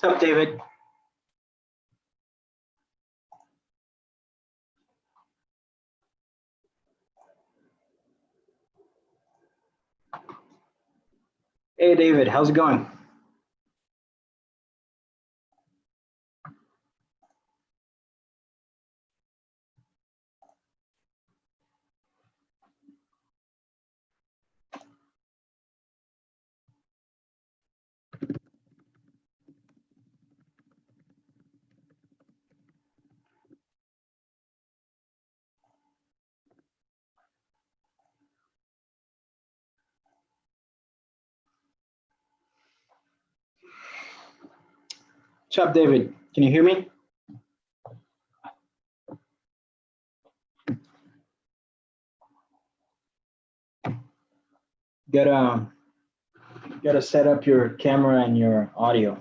What's up, David? Hey, David, how's it going? What's up, David? Can you hear me? Gotta set up your camera and your audio.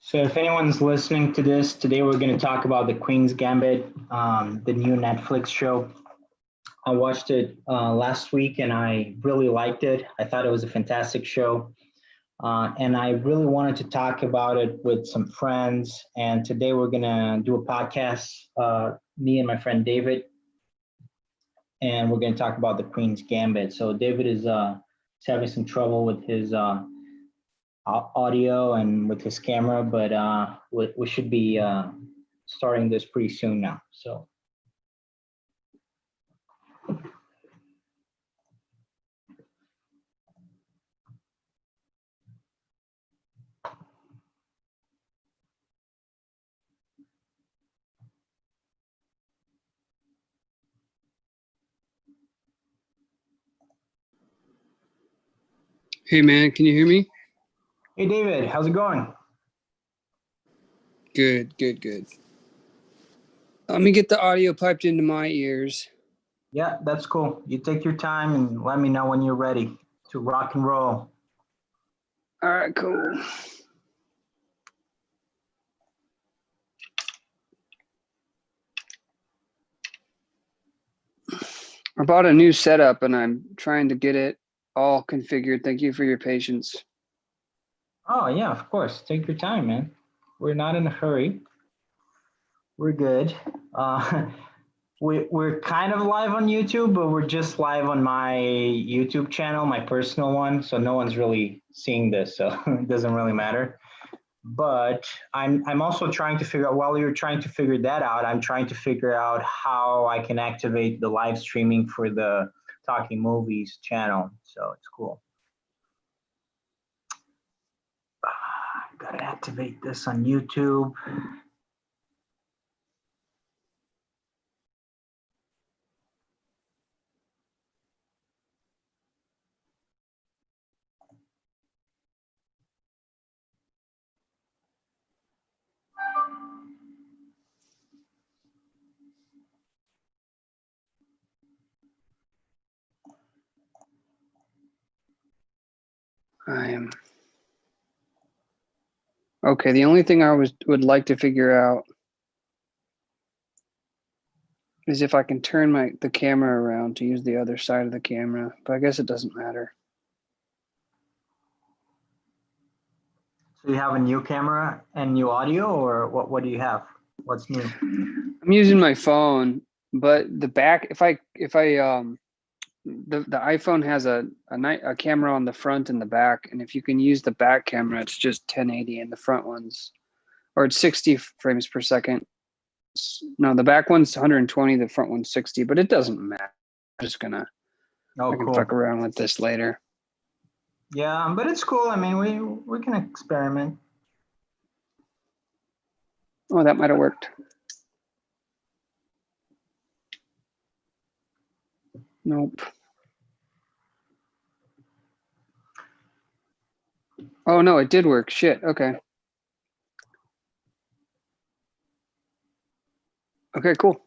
So if anyone's listening to this, today we're going to talk about the Queen's Gambit, the new Netflix show. I watched it last week and I really liked it. I thought it was a fantastic show. And I really wanted to talk about it with some friends. And today we're going to do a podcast, me and my friend David, and we're going to talk about the Queen's Gambit. So David is having some trouble with his audio and with his camera, but we should be starting this pretty soon now. So. Hey man, can you hear me? Hey David, how's it going? Good. Let me get the audio piped into my ears. Yeah, that's cool. You take your time and let me know when you're ready to rock and roll. All right, cool. I bought a new setup and I'm trying to get it all configured. Thank you for your patience. Oh yeah, of course. Take your time, man. We're not in a hurry. We're good. We're kind of live on YouTube, but we're just live on my YouTube channel, my personal one. So no one's really seeing this, so it doesn't really matter. But I'm also trying to figure out, while you're trying to figure that out, I'm trying to figure out how I can activate the live streaming for the Talking Movies channel. So it's cool. Gotta activate this on YouTube. I am. Okay, the only thing I would like to figure out is if I can turn the camera around to use the other side of the camera, but I guess it doesn't matter. So you have a new camera and new audio, or what do you have? What's new? I'm using my phone, but the back, the iPhone has a camera on the front and the back, and if you can use the back camera, it's just 1080, and the front ones, or it's 60 frames per second. No, the back one's 120, the front one's 60, but it doesn't matter. I'm just gonna, I can fuck around with this later. Yeah, but it's cool. I mean, we can experiment. Oh, that might have worked. Nope. Oh no, it did work. Shit. Okay. Okay, cool.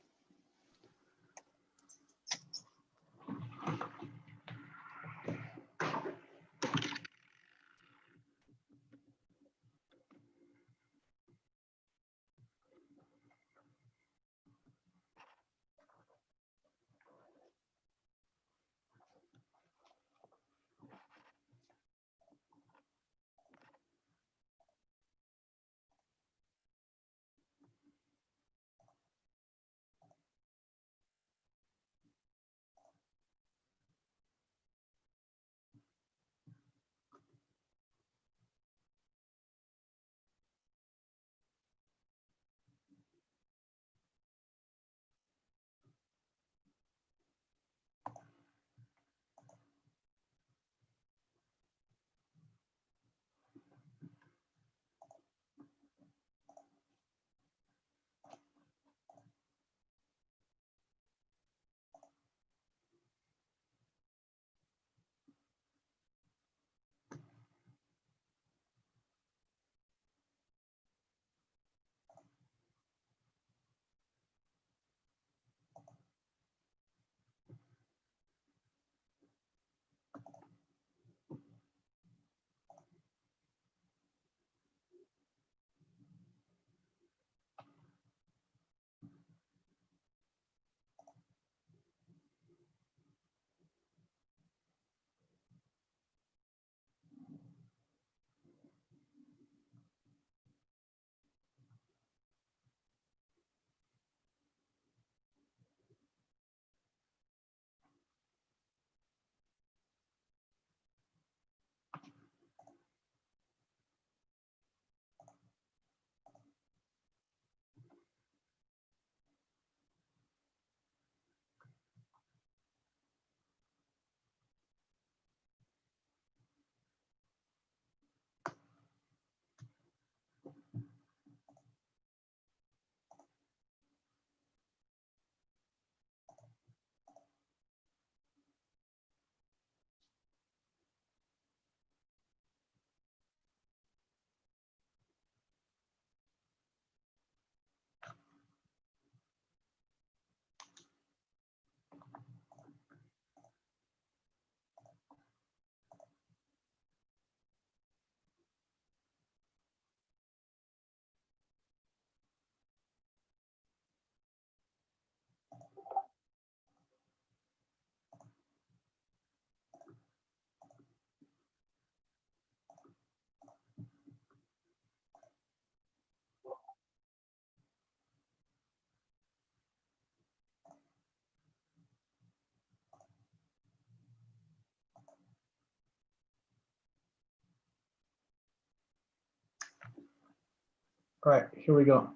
All right, here we go.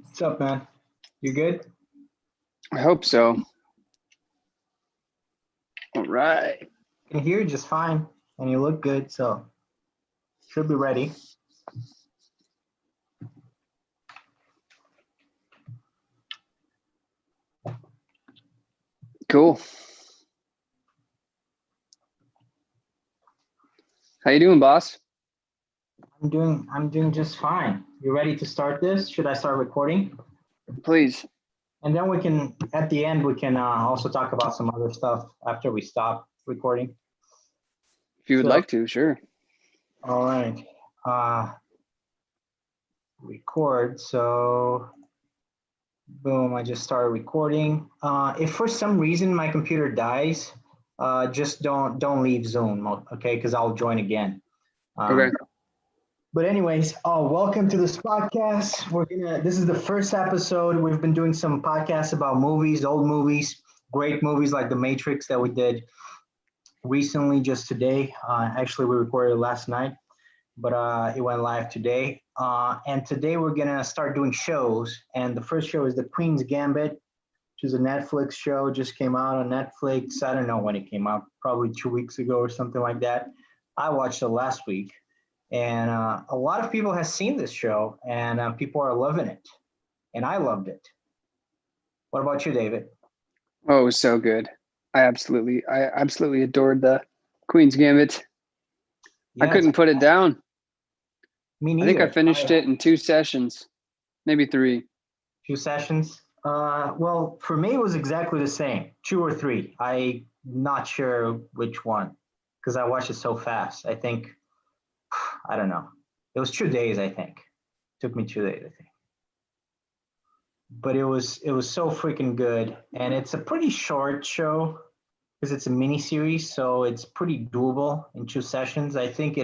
What's up, man? You good? I hope so. All right. I can hear you just fine, and you look good, so should be ready. Cool. How you doing, boss? I'm doing just fine. You ready to start this? Should I start recording? Please. And then we can, at the end, we can also talk about some other stuff after we stop recording. If you would So- like to, sure. All right. Record. So, boom, I just started recording. If for some reason my computer dies, just don't leave Zoom, okay? Because I'll join again. Okay. But anyways, welcome to this podcast. This is the first episode. We've been doing some podcasts about movies, old movies, great movies like The Matrix that we did recently, just today. Actually, we recorded it last night, but it went live today. And today we're gonna start doing shows. And the first show is The Queen's Gambit, which is a Netflix show, just came out on Netflix. I don't know when it came out, probably 2 weeks ago or something like that. I watched it last week. And a lot of people have seen this show, and people are loving it. And I loved it. What about you, David? Oh, it was so good. I absolutely adored the Queen's Gambit. I Yes, couldn't put it down. me I neither. think I finished it in 2 sessions, maybe 3. 2 sessions. Well, for me, it was exactly the same, 2 or 3. I'm not sure which one because I watched it so fast. I think, I don't know. It was 2 days, I think. Took me 2 days, I think. But it was so freaking good, and it's a pretty short show because it's a mini series, so it's pretty doable in 2 sessions. I think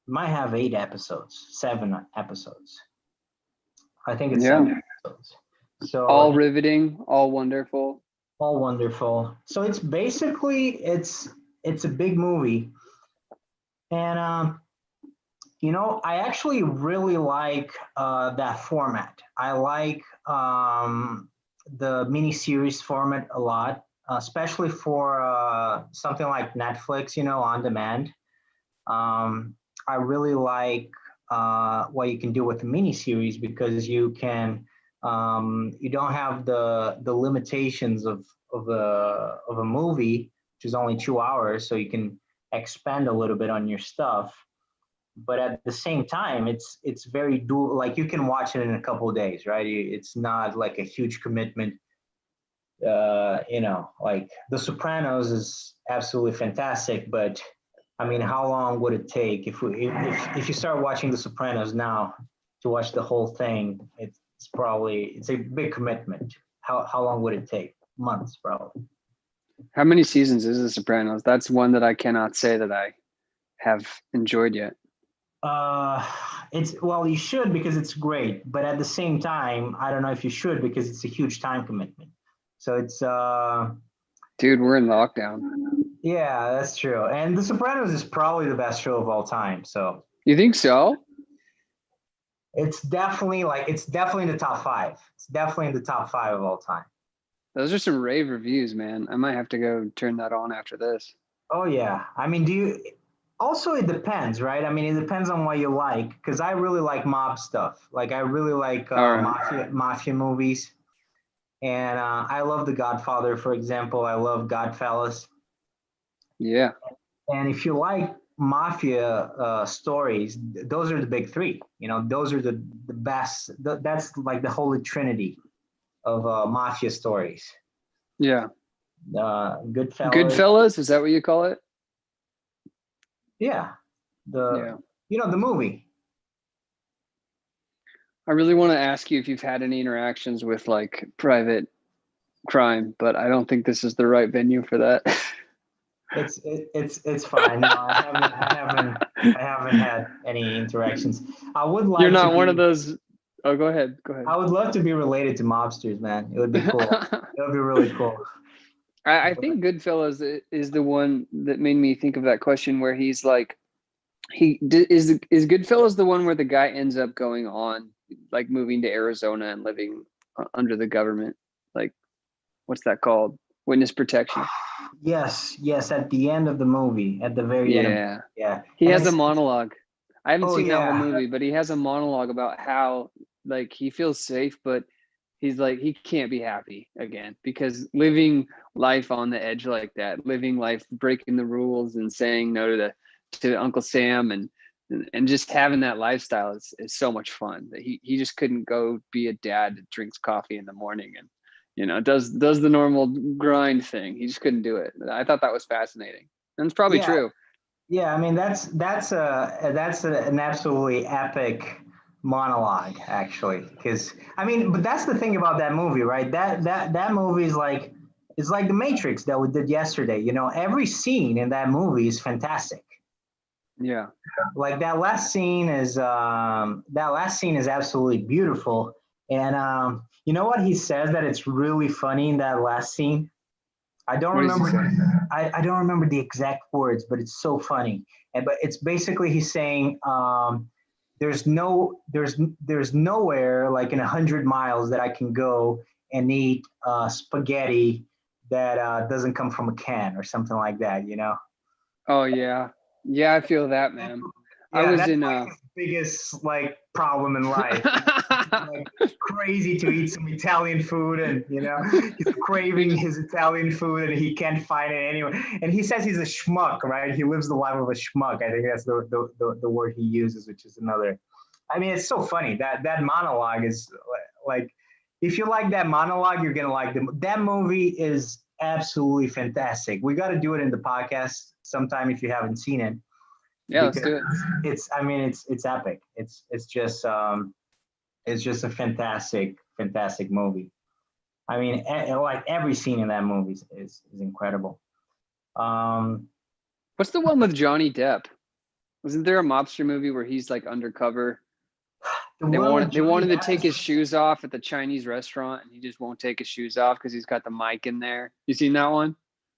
might have 8 episodes, 7 episodes. I think it's Yeah. 7 episodes. So All riveting, all wonderful. all wonderful. So it's basically it's a big movie, and I actually really like that format. I like the miniseries format a lot, especially for something like Netflix, on demand. I really like what you can do with the miniseries because you don't have the limitations of a movie, which is only 2 hours, so you can expand a little bit on your stuff, but at the same time it's very dual. Like you can watch it in a couple of days, right? It's not like a huge commitment. Like The Sopranos is absolutely fantastic, but I mean, how long would it take if you start watching The Sopranos now to watch the whole thing? It's a big commitment. How long would it take? Months, probably. How many seasons is The Sopranos? That's one that I cannot say that I have enjoyed yet. You should because it's great, but at the same time, I don't know if you should because it's a huge time commitment. So it's Dude, we're in lockdown. yeah, that's true. And The Sopranos is probably the best show of all time. So You think so? it's definitely in the top 5. It's definitely in the top 5 of all time. Those are some rave reviews, man. I might have to go turn that on after this. Oh yeah. I mean, also it depends, right? I mean, it depends on what you like because I really like mob stuff. Like I really like mafia movies. And I love The Godfather, for example. I love Godfellas. Yeah. And if you like mafia stories, those are the big 3. Those are the best. That's like the holy trinity of mafia stories. Yeah. Goodfellas. Goodfellas, is that what you call it? Yeah. The movie. I really want to ask you if you've had any interactions with like private crime, but I don't think this is the right venue for that. It's fine. No, I haven't had any interactions. I would like. You're not one of those. Oh, go ahead. I would love to be related to mobsters, man. It would be cool. It would be really cool. I think Goodfellas is the one that made me think of that question where he's like, is Goodfellas the one where the guy ends up going on, like moving to Arizona and living under the government? Like, what's that called? Witness protection. Yes. At the end of the movie, at the very end. Yeah. He has a monologue. I haven't seen that whole yeah. movie, but he has a monologue about how like he feels safe, but he's like he can't be happy again because living life on the edge like that, living life breaking the rules and saying no to Uncle Sam and just having that lifestyle is so much fun that he just couldn't go be a dad that drinks coffee in the morning and does the normal grind thing. He just couldn't do it. I thought that was fascinating, and it's probably true. Yeah, I mean that's an absolutely epic monologue, actually, because I mean, but that's the thing about that movie, right? That movie is like It's like the Matrix that we did yesterday. You know, every scene in that movie is fantastic. Yeah. Like that last scene is absolutely beautiful. And you know what he says that it's really funny in that last scene? I don't What does he remember. say? I don't remember the exact words, but it's so funny. And but it's basically he's saying there's nowhere like in 100 miles that I can go and eat spaghetti that doesn't come from a can or something like that. You know? Oh yeah. Yeah, I feel that, man. I Yeah, was that's in like his biggest like problem in life. Like crazy to eat some Italian food, and you know he's he craving just his Italian food, and he can't find it anywhere. And he says he's a schmuck, right? He lives the life of a schmuck. I think that's the word he uses, which is another. I mean, it's so funny that monologue is like, if you like that monologue, you're gonna like them. That movie is absolutely fantastic. We got to do it in the podcast sometime if you haven't seen it, yeah, let's because do it. it's I mean it's epic. It's just a fantastic movie. I mean, like every scene in that movie is incredible. Um, What's the one with Johnny Depp? Wasn't there a mobster movie where he's like undercover? the They one with wanted they Johnny wanted to Depp take is, his shoes off at the Chinese restaurant, and he just won't take his shoes off because he's got the mic in there. You seen that one?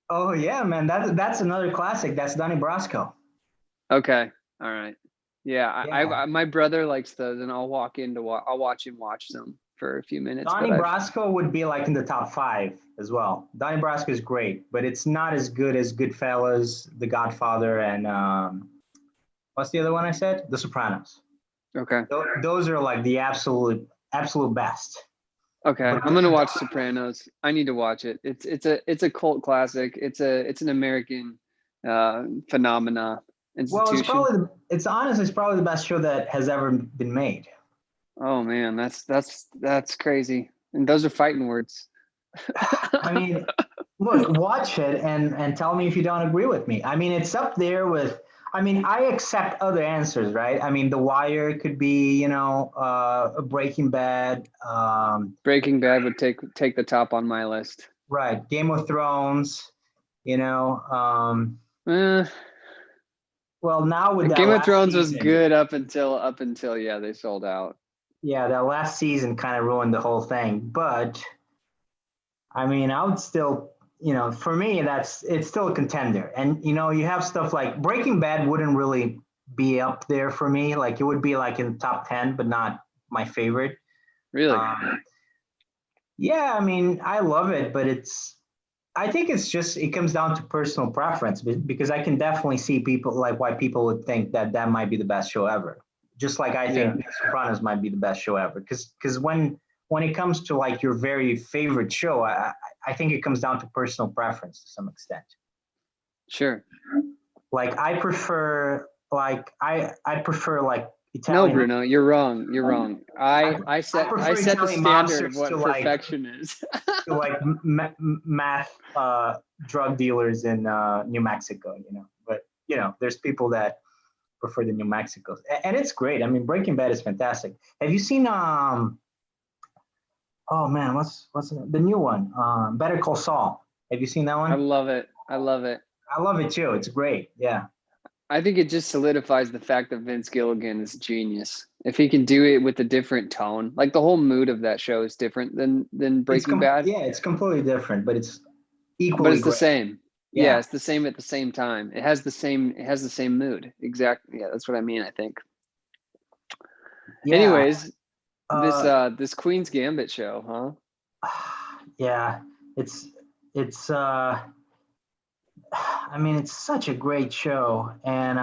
oh yeah, man, that's another classic. That's Donnie Brasco. Okay, all right. Yeah, Yeah, my brother likes those, and I'll walk in to I'll watch him watch them for a few minutes. Donnie But I've Brasco would be like in the top five as well. Donnie Brasco is great, but it's not as good as Goodfellas, The Godfather, and what's the other one I said? The Sopranos. okay. Those are like the absolute best. Okay, But I'm gonna watch Sopranos. I need to watch it. It's a cult classic. It's an American phenomena well, institution. it's honestly it's probably the best show that has ever been made. Oh man, that's crazy. And those are fighting words. I mean, look, watch it and tell me if you don't agree with me. I mean, it's up there with. I mean, I accept other answers, right? I mean, The Wire could be, you know, Breaking Bad, Breaking Bad would take the top on my list. right? Game of Thrones, you know. Eh, Well, now with that Game of last Thrones was season, good up until yeah, they sold out. yeah, that last season kind of ruined the whole thing. But I mean, I would still, you know, for me, it's still a contender. And you know, you have stuff like Breaking Bad wouldn't really be up there for me. Like it would be like in the top 10, but not my favorite. Really? Um, yeah, I mean, I love it, but I think it comes down to personal preference because I can definitely see people like why people would think that might be the best show ever. Just like I Yeah. think The Sopranos might be the best show ever. Because when it comes to like your very favorite show, I think it comes down to personal preference to some extent. Sure. Like I prefer like No, Italian. Bruno, you're wrong. You're wrong. I I I prefer set the Italian standard of mobsters what perfection is. to like math drug dealers in New Mexico, you know. But you know, there's people that prefer the New Mexicos, and it's great. I mean, Breaking Bad is fantastic. Have you seen Oh man, what's the new one? Better Call Saul. Have you seen that I one? love it. I love it. I love it too. It's great. Yeah. I think it just solidifies the fact that Vince Gilligan is a genius. If he can do it with a different tone, like the whole mood of that show is different than Breaking Bad, Yeah, it's completely different, but it's but equally it's the great. same. Yeah, Yeah. it's the same at the same time. It has the same mood. Exactly. Yeah, that's what I mean, I think. Yeah. Anyways, this Uh this Queen's Gambit show, huh? yeah. It's it's I mean, it's such a great show. And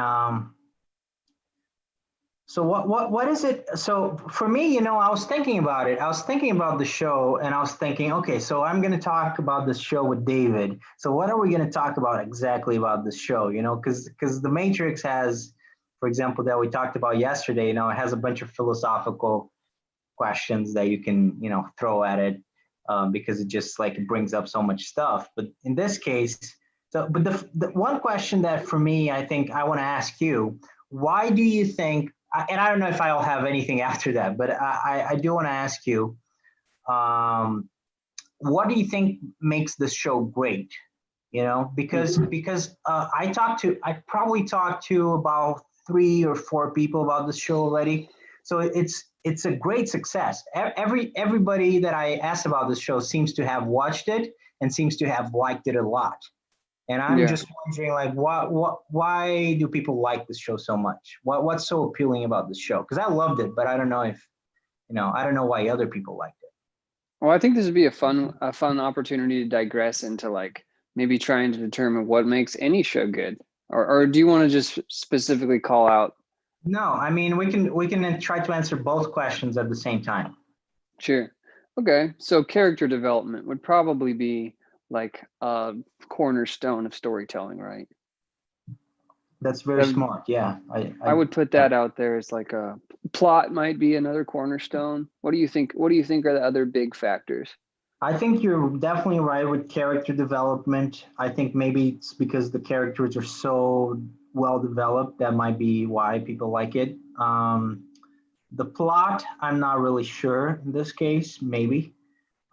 so what is it? So for me, you know, I was thinking about it. I was thinking about the show, and I was thinking, okay, so I'm going to talk about this show with David. So what are we going to talk about exactly about this show? You know, because The Matrix has, for example, that we talked about yesterday. You know, it has a bunch of philosophical questions that you can, you know, throw at it, because it just like it brings up so much stuff. But in this case, but the one question that for me, I think I want to ask you, why do you think, and I don't know if I'll have anything after that, but I do want to ask you, um, what do you think makes this show great? You know, because I probably talked to about 3 or 4 people about this show already. So it's a great success. Everybody that I asked about this show seems to have watched it and seems to have liked it a lot. And I'm Yeah. just wondering, like, why do people like this show so much? What's so appealing about this show? Because I loved it, but I don't know if, I don't know why other people liked it. Well, I think this would be a fun opportunity to digress into like maybe trying to determine what makes any show good. Or do you want to just specifically call out? No, I mean, we can try to answer both questions at the same time. Sure. Okay. So character development would probably be like a cornerstone of storytelling, right? That's very That- smart. Yeah, I would put that out there as like a plot might be another cornerstone. What do you think? What do you think are the other big factors? I think you're definitely right with character development. I think maybe it's because the characters are so well developed that might be why people like it. The plot, I'm not really sure in this case. Maybe.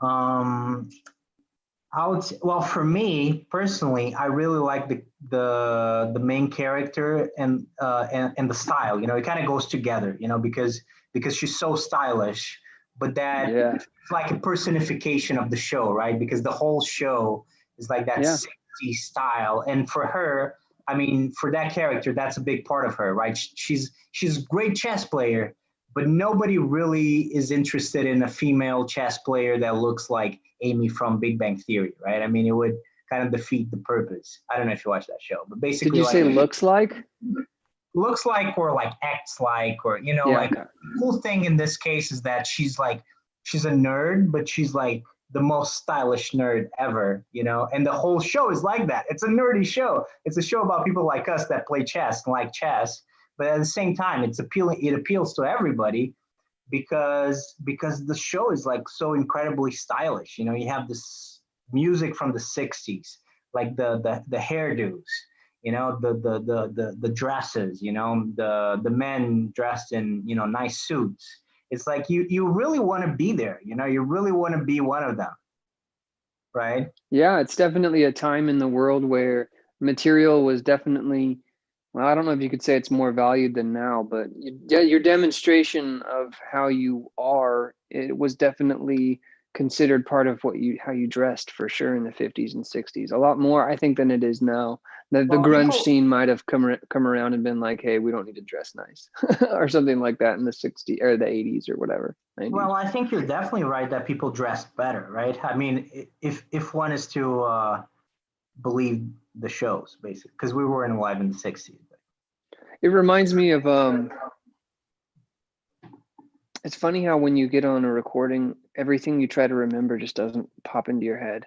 Um, I would say, well, for me personally, I really like the main character and the style. It kind of goes together. Because she's so stylish, but that Yeah. it's like a personification of the show, right? Because the whole show is like that Yeah. sexy style, and for her, I mean, for that character, that's a big part of her, right? She's a great chess player, but nobody really is interested in a female chess player that looks like Amy from Big Bang Theory, right? I mean, it would kind of defeat the purpose. I don't know if you watch that show, but Did basically, you say like, looks like? looks like or like acts like, or Yeah. like, Okay. the cool thing in this case is that she's a nerd, but she's like the most stylish nerd ever, and the whole show is like that. It's a nerdy show. It's a show about people like us that play chess and like chess, but at the same time, it appeals to everybody because the show is like so incredibly stylish. You have this music from the 60s, like the hairdos, the dresses, the men dressed in, nice suits. It's like you really want to be there, you really want to be one of them, right? Yeah, it's definitely a time in the world where material was definitely, well, I don't know if you could say it's more valued than now, but yeah, your demonstration of how you are, it was definitely considered part of how you dressed for sure in the 50s and 60s. A lot more, I think, than it is now. The Well, grunge scene might have come around and been like, hey, we don't need to dress nice or something like that in the 60s or the 80s or whatever. 90s. well, I think you're definitely right that people dress better, right? I mean, if one is to believe the shows, basically, because we weren't alive in the 60s. It reminds me of it's funny how when you get on a recording, everything you try to remember just doesn't pop into your head.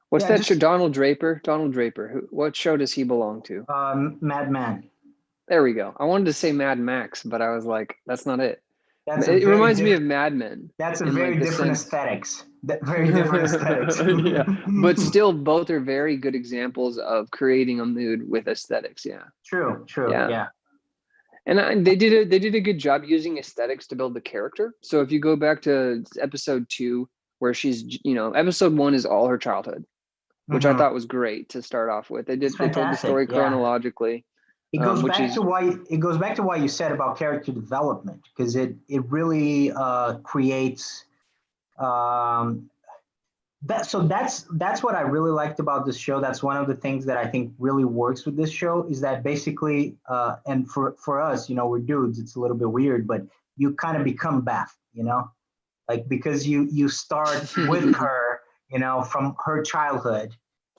What's Yeah, that show? just Donald Draper. Donald Draper. What show does he belong to? Madman. There we go. I wanted to say Mad Max, but I was like, that's not it. That's a It very reminds me of different. Mad Men That's a in like very the different sense. aesthetics. Very different aesthetics. Yeah, but still, both are very good examples of creating a mood with aesthetics. Yeah, True. yeah. Yeah. And they did a good job using aesthetics to build the character. So if you go back to episode 2, where episode 1 is all her childhood, which I Hmm. thought was great to start off with. It's They told the fantastic. story Yeah. chronologically, which is It goes back to what you said about character development, because it really creates um, that's what I really liked about this show. That's one of the things that I think really works with this show, is that basically, and for us, we're dudes, it's a little bit weird, but you kind of become Beth, like, because you start with her, from her childhood,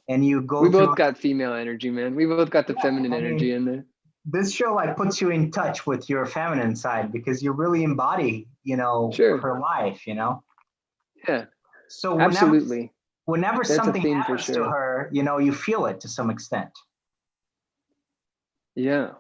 and you we go both through. got female energy, man. We both got the Yeah, feminine I energy mean, in there. this show like puts you in touch with your feminine side because you really embody, Sure. her life, Yeah, so absolutely. whenever That's a something theme for happens to sure. her, you feel it to some extent. Yeah.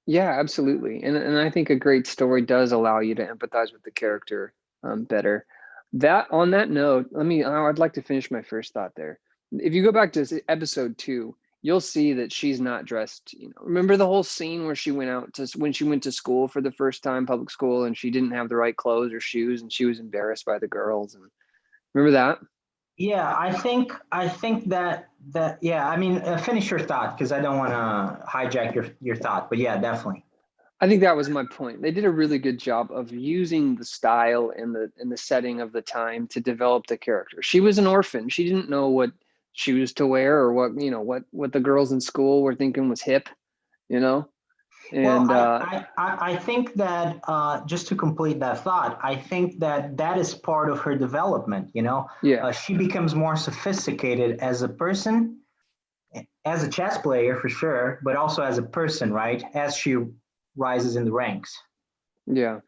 Yeah, absolutely. And I think a great story does allow you to empathize with the character better. That on that note, I'd like to finish my first thought there. If you go back to episode 2, you'll see that she's not dressed, remember the whole scene where she went out to when she went to school for the first time, public school, and she didn't have the right clothes or shoes and she was embarrassed by the girls, and remember that? Yeah, I think that yeah. I mean, finish your thought because I don't want to hijack your thought. But yeah, definitely. I think that was my point. They did a really good job of using the style and the setting of the time to develop the character. She was an orphan. She didn't know what shoes to wear or what, what the girls in school were thinking was hip, you know? Well, And I think that just to complete that thought, I think that that is part of her development. yeah. She becomes more sophisticated as a person, as a chess player for sure, but also as a person, right? As she rises in the ranks. Yeah.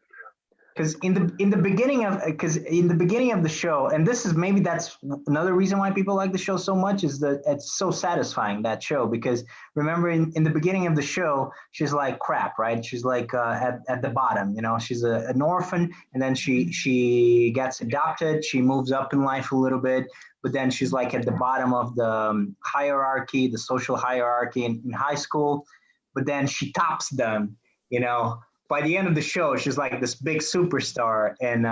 Because in the beginning of the show, and this is maybe that's another reason why people like the show so much, is that it's so satisfying, that show. Because remember, in the beginning of the show, she's like crap, right? She's like at the bottom, she's an orphan, and then she gets adopted, she moves up in life a little bit, but then she's like at the bottom of the hierarchy, the social hierarchy in high school, but then she tops them, you know by the end of the show, she's like this big superstar, and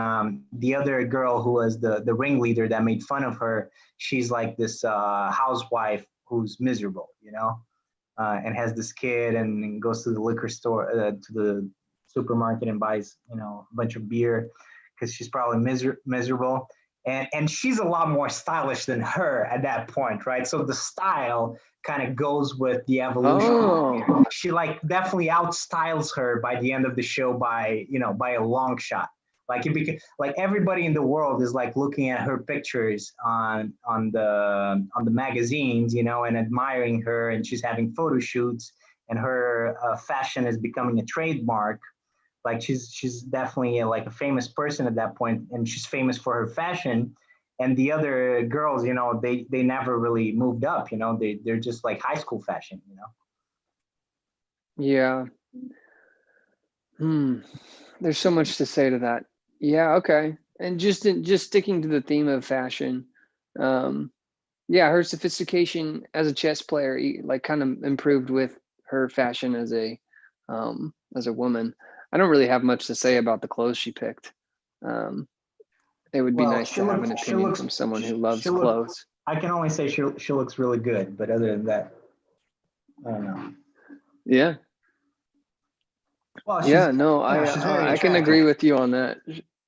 the other girl who was the ringleader that made fun of her, she's like this housewife who's miserable, and has this kid and goes to the liquor store, to the supermarket, and buys a bunch of beer because she's probably miserable. And she's a lot more stylish than her at that point, right? So the style kind of goes with the evolution. Oh, She like definitely outstyles her by the end of the show by a long shot. Like like everybody in the world is like looking at her pictures on the magazines, and admiring her, and she's having photo shoots, and her fashion is becoming a trademark. Like she's definitely like a famous person at that point, and she's famous for her fashion. And the other girls, they never really moved up. They're just like high school fashion. yeah. Hmm. There's so much to say to that. Yeah, okay. And just sticking to the theme of fashion, um, yeah, her sophistication as a chess player, like kind of improved with her fashion as a woman. I don't really have much to say about the clothes she picked. Um, it would be Well, nice to have an opinion from someone who loves she look. clothes. I can only say she looks really good, but other than that, I don't know. Yeah, Well, yeah, no, she's very I can attractive. agree with you on that.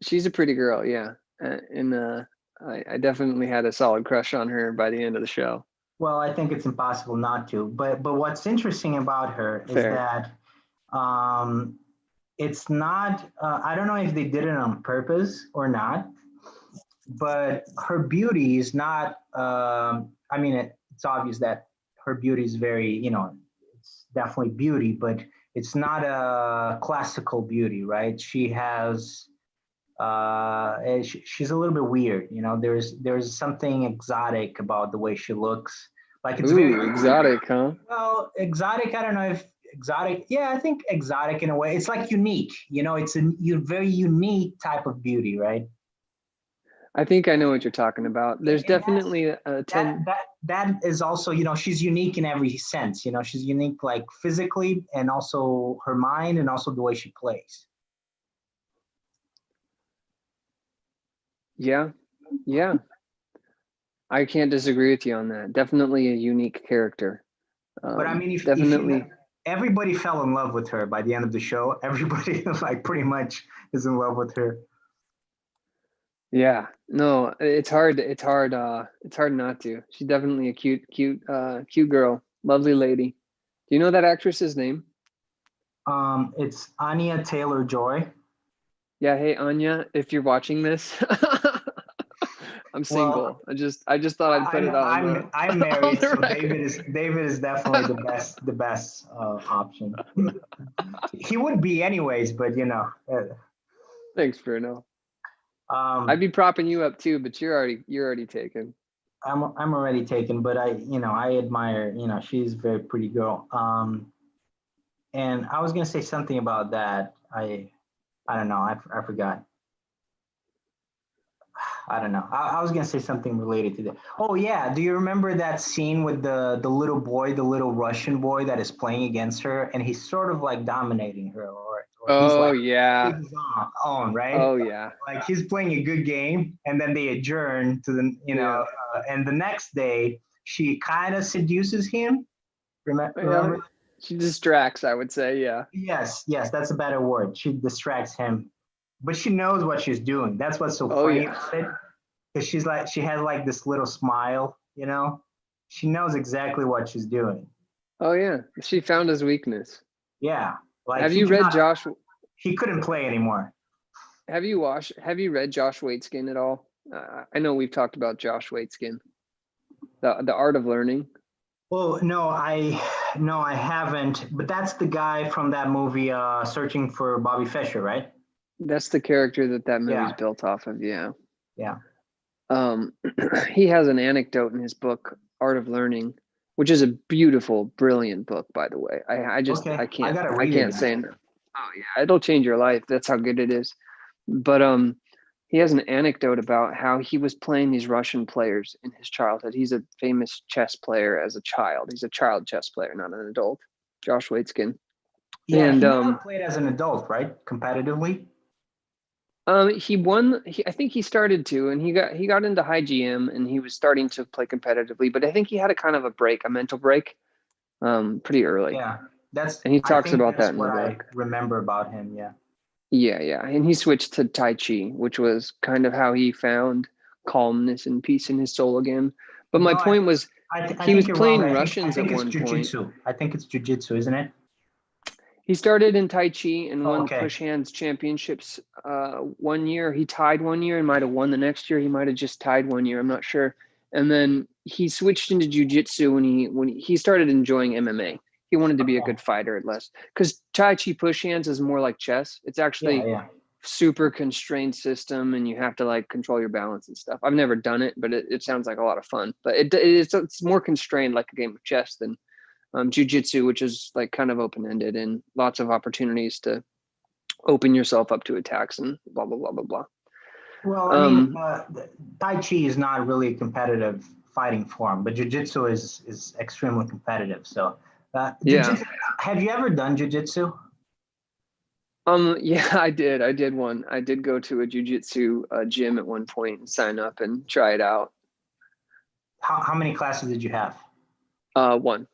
She's a pretty girl, yeah, and I definitely had a solid crush on her by the end of the show. Well, I think it's impossible not to. But what's interesting about her is Fair. that um, it's not. I don't know if they did it on purpose or not, but her beauty is not. I mean, it's obvious that her beauty is very. It's definitely beauty, but it's not a classical beauty, right? She has. She's a little bit weird. There's something exotic about the way she looks. Like it's very Ooh, exotic, huh? well exotic. I don't know if exotic. Yeah, I think exotic in a way. It's like unique. It's a very unique type of beauty, right? I think I know what you're talking about. There's And that's definitely a that ten. that that is also she's unique in every sense. She's unique like physically, and also her mind, and also the way she plays. Yeah, yeah. I can't disagree with you on that. Definitely a unique character. But I mean, if you Definitely. everybody fell in love with her by the end of the show. Everybody like pretty much is in love with her. Yeah. No, it's hard. It's hard. It's hard not to. She's definitely a cute girl. Lovely lady. Do you know that actress's name? It's Anya Taylor Joy. Yeah. Hey, Anya, if you're watching this, I'm Well, single. I just thought I'd put it on the I'm on married, the so record. David is definitely the best option. He would be anyways, but Thanks, Bruno. I'd um, be propping you up too, but you're already taken. I'm already taken. But I admire, she's a very pretty girl. And I was gonna say something about that. I don't know. I forgot. I don't know. I was gonna say something related to that. Oh yeah, do you remember that scene with the little boy, the little Russian boy that is playing against her, and he's sort of like dominating her, or He's Oh like yeah. his own, right? Oh yeah. Like he's playing a good game, and then they adjourn to the, Yeah. and the next day she kind of seduces him. Yeah. Remember? She distracts, I would say. Yeah. Yes, yes, that's a better word. She distracts him, but she knows what she's doing. That's what's so Oh funny yeah. about it, because she has like this little smile, She knows exactly what she's doing. Oh yeah. She found his weakness. Yeah, like Have you read Josh? he couldn't play anymore. Have you read Josh Waitskin at all? I know we've talked about Josh Waitskin, the art of learning. Well, no, I haven't. But that's the guy from that movie, Searching for Bobby Fischer, right? That's the character that movie's Yeah, built off of. Yeah. yeah. Um, he has an anecdote in his book, Art of Learning, which is a beautiful, brilliant book, by the way. Okay, I gotta I read it can't then. say enough. Oh yeah, it'll change your life. That's how good it is. But he has an anecdote about how he was playing these Russian players in his childhood. He's a famous chess player as a child. He's a child chess player, not an adult. Josh Waitzkin. Yeah, And he never played as an adult, right? Competitively. he won. I think he started to, and he got into high GM, and he was starting to play competitively. But I think he had a kind of a break, a mental break, pretty early. Yeah, And he I talks think about that that's in the what I book. remember about him. Yeah. Yeah, yeah. And he switched to Tai Chi, which was kind of how he found calmness and peace in his soul again. But my No, point was, I he was think you're wrong. playing I Russians at think it's one point. jujitsu. I think it's jujitsu, isn't it? He started in Tai Chi and Oh, won okay. push hands championships one year. He tied one year and might have won the next year. He might have just tied one year. I'm not sure. And then he switched into jujitsu when he started enjoying MMA. He wanted to be a Okay. good fighter at less, because Tai Chi push hands is more like chess. It's Yeah, actually yeah. super constrained system, and you have to like control your balance and stuff. I've never done it, but it sounds like a lot of fun. But it's more constrained, like a game of chess, than jujitsu, which is like kind of open ended and lots of opportunities to open yourself up to attacks and blah blah blah blah blah. Well, I mean, Um, Tai Chi is not really a competitive fighting form, but Jiu-Jitsu is extremely competitive. So, yeah, Jiu-Jitsu, have you ever done Jiu-Jitsu? yeah, I did. I did one. I did go to a jujitsu gym at one point and sign up and try it out. How many classes did you have? One.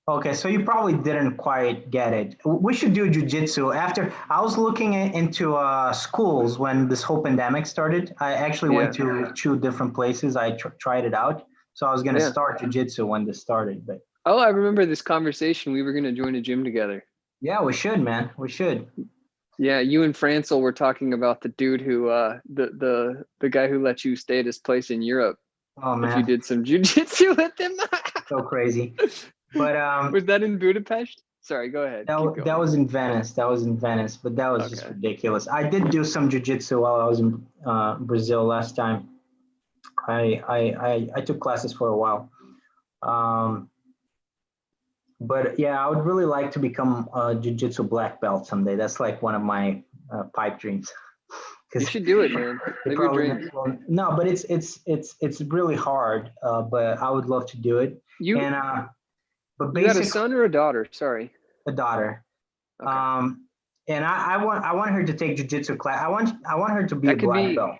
Okay, so you probably didn't quite get it. We should do Jiu-Jitsu. After I was looking into schools when this whole pandemic started. I actually went Yeah, to two different places. I tried it out. So I was going to yeah. start Jiu-Jitsu when this started, but Oh, I remember this conversation. We were going to join a gym together. yeah, we should, man. We should. Yeah, you and Francel were talking about the dude who the guy who let you stay at his place in Europe Oh if you man, did some jujitsu with him. so crazy. But Was that in Budapest? Sorry, go ahead. Keep that going. was in Venice. That was in Venice, but that was just Okay. ridiculous. I did do some jujitsu while I was in Brazil last time. I took classes for a while. Um, but yeah, I would really like to become a jiu-jitsu black belt someday. That's like one of my pipe dreams. You Because should do it, man. it Live your probably dreams. well, no, but it's really hard. But I would love to do it. You And but you had a basically, son or a daughter? Sorry. a daughter. Okay. Um, and I want her to take jujitsu class. I want her to be a That could black be belt.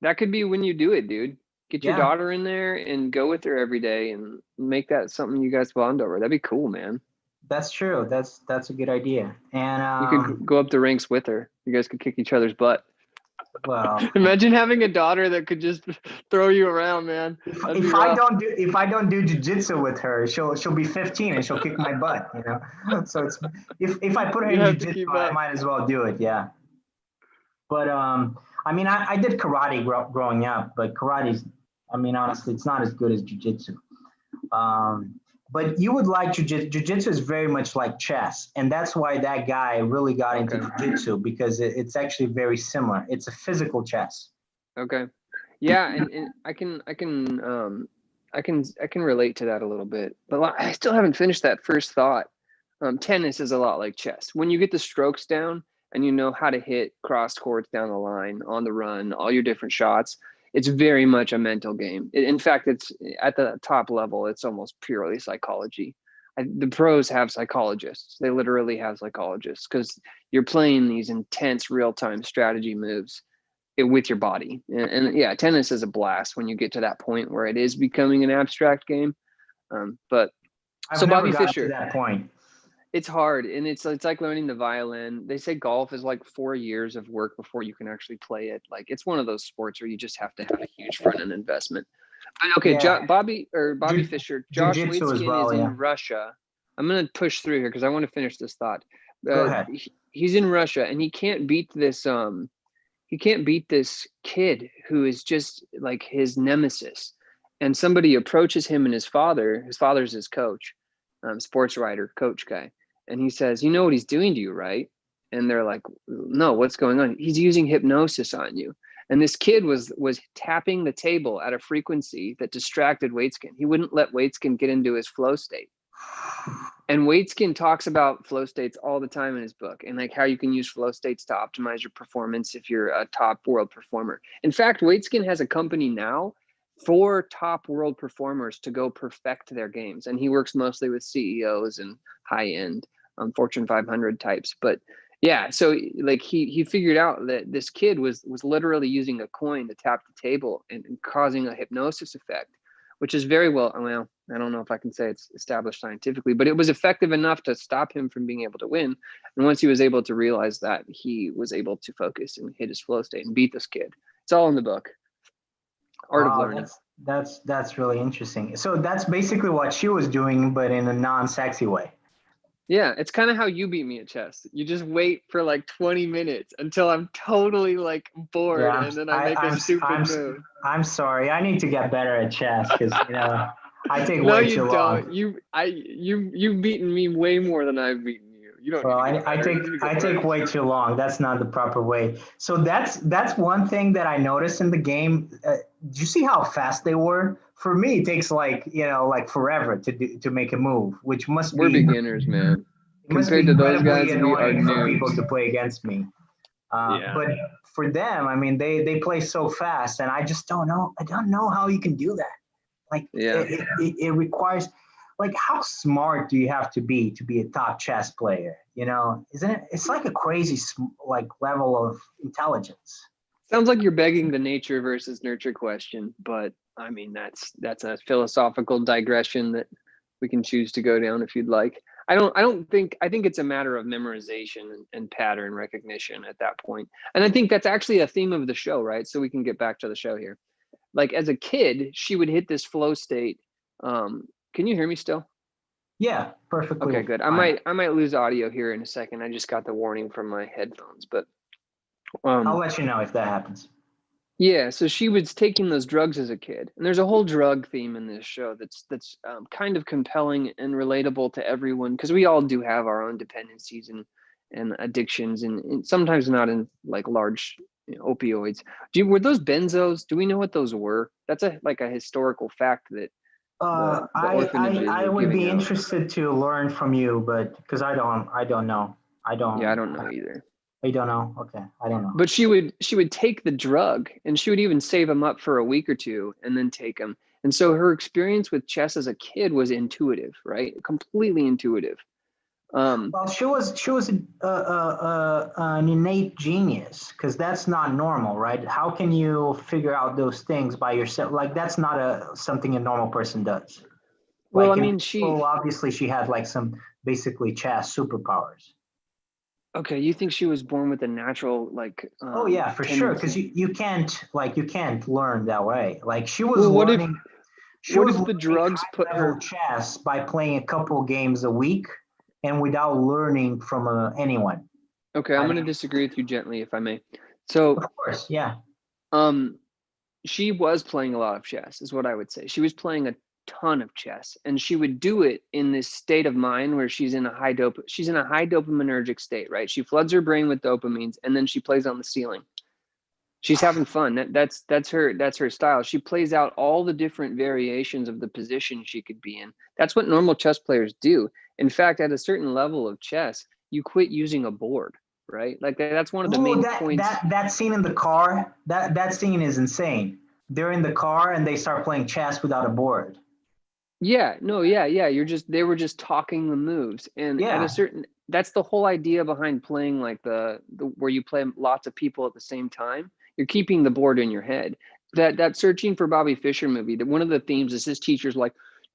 that could be when you do it, dude. Get your Yeah, daughter in there and go with her every day and make that something you guys bond over. That'd be cool, man. that's true. That's a good idea. And You could go up the ranks with her. You guys could kick each other's butt. well, Imagine having a daughter that could just throw you around, man. That'd be rough. if I don't do jujitsu with her, she'll be 15 and she'll kick my butt. So it's if I put her You in have to jujitsu, keep I up. might as well do it. Yeah. But I mean, I did karate growing up, but karate's, I mean, honestly, it's not as good as jujitsu. Um, but you would like jujitsu. Jujitsu is very much like chess, and that's why that guy really got into Okay. jujitsu, because it's actually very similar. It's a physical chess. Okay. Yeah, and I can relate to that a little bit. But I still haven't finished that first thought. Tennis is a lot like chess. When you get the strokes down and you know how to hit cross courts down the line, on the run, all your different shots, it's very much a mental game. In fact, it's at the top level, it's almost purely psychology. the pros have psychologists. They literally have psychologists because you're playing these intense real-time strategy moves with your body. And yeah, tennis is a blast when you get to that point where it is becoming an abstract game. But I've so never Bobby got Fischer, to that point. it's hard, and it's like learning the violin. They say golf is like 4 years of work before you can actually play it. Like it's one of those sports where you just have to have a huge front end investment. But okay, Yeah, Bobby Fischer, Josh jujitsu as Waitzkin is well. Yeah, in Russia. I'm gonna push through here because I want to finish this thought. go ahead. He's in Russia and he can't beat this. He can't beat this kid who is just like his nemesis. And somebody approaches him and his father. His father's his coach, sports writer, coach guy. And he says, "You know what he's doing to you, right?" And they're like, "No, what's going on?" "He's using hypnosis on you." And this kid was tapping the table at a frequency that distracted Waitzkin. He wouldn't let Waitzkin get into his flow state. And Waitzkin talks about flow states all the time in his book, and like how you can use flow states to optimize your performance if you're a top world performer. In fact, Waitzkin has a company now for top world performers to go perfect their games. And he works mostly with CEOs and high-end Fortune 500 types. But yeah, so like he figured out that this kid was literally using a coin to tap the table and causing a hypnosis effect, which is very well, I don't know if I can say it's established scientifically, but it was effective enough to stop him from being able to win. And once he was able to realize that, he was able to focus and hit his flow state and beat this kid. It's all in the book. Art of Learning. That's really interesting. So that's basically what she was doing, but in a non-sexy way. Yeah, it's kind of how you beat me at chess. You just wait for like 20 minutes until I'm totally like bored, Yeah, and then I make a stupid move. I'm sorry. I need to get better at chess because I take No, way you too don't. long. You've beaten me way more than I've beaten you. You don't Well, need to get I better. You take need to get I take better. way too long. That's not the proper way. So that's one thing that I noticed in the game. Did you see how fast they were? For me, it takes like forever to make a move, which must We're be beginners, man. Compared to those incredibly guys, we are annoying for people noobs. to play against me. Yeah. But for them, I mean, they play so fast, and I just don't know. I don't know how you can do that. Like Yeah. it requires, like, how smart do you have to be a top chess player? Isn't it? It's like a crazy like level of intelligence. Sounds like you're begging the nature versus nurture question, but I mean that's a philosophical digression that we can choose to go down if you'd like. I think it's a matter of memorization and pattern recognition at that point. And I think that's actually a theme of the show, right? So we can get back to the show here. Like as a kid, she would hit this flow state. Can you hear me still? Yeah, perfectly Okay, good. fine. I might lose audio here in a second. I just got the warning from my headphones, but I'll let you know if that happens. yeah, so she was taking those drugs as a kid, and there's a whole drug theme in this show that's kind of compelling and relatable to everyone because we all do have our own dependencies and addictions, and sometimes not in like large opioids. Were those benzos? Do we know what those were? That's like a historical fact that the orphanages I were would be giving out. interested to learn from you, but because I don't know. Yeah, I don't know either. I don't know. Okay, I don't know. But she would take the drug and she would even save them up for a week or two and then take them. And so her experience with chess as a kid was intuitive, right? Completely intuitive. Well, she was an innate genius because that's not normal, right? How can you figure out those things by yourself? Like that's not something a normal person does. Well, I Like mean, obviously she had like some basically chess superpowers. okay, you think she was born with a natural like Oh yeah, for sure. Because tendency? you can't learn that way. Like Well, she what was if the learning drugs put high level her? chess by playing a couple games a week and without learning from anyone. Okay, I'm I going to mean, disagree with you gently, if I may. So, of course, yeah. um, she was playing a lot of chess, is what I would say. She was playing a ton of chess, and she would do it in this state of mind where she's in a high dopaminergic state, right? She floods her brain with dopamines, and then she plays on the ceiling. She's having fun. That's her style. She plays out all the different variations of the position she could be in. That's what normal chess players do. In fact, at a certain level of chess, you quit using a board, right? Like that's one of the Oh, main that points. that that scene in the car, that scene is insane. They're in the car and they start playing chess without a board. Yeah, no, yeah, yeah. They were just talking the moves. And at a Yeah. certain, that's the whole idea behind playing like the where you play lots of people at the same time. You're keeping the board in your head. That Searching for Bobby Fischer movie, that one of the themes is his teacher's like,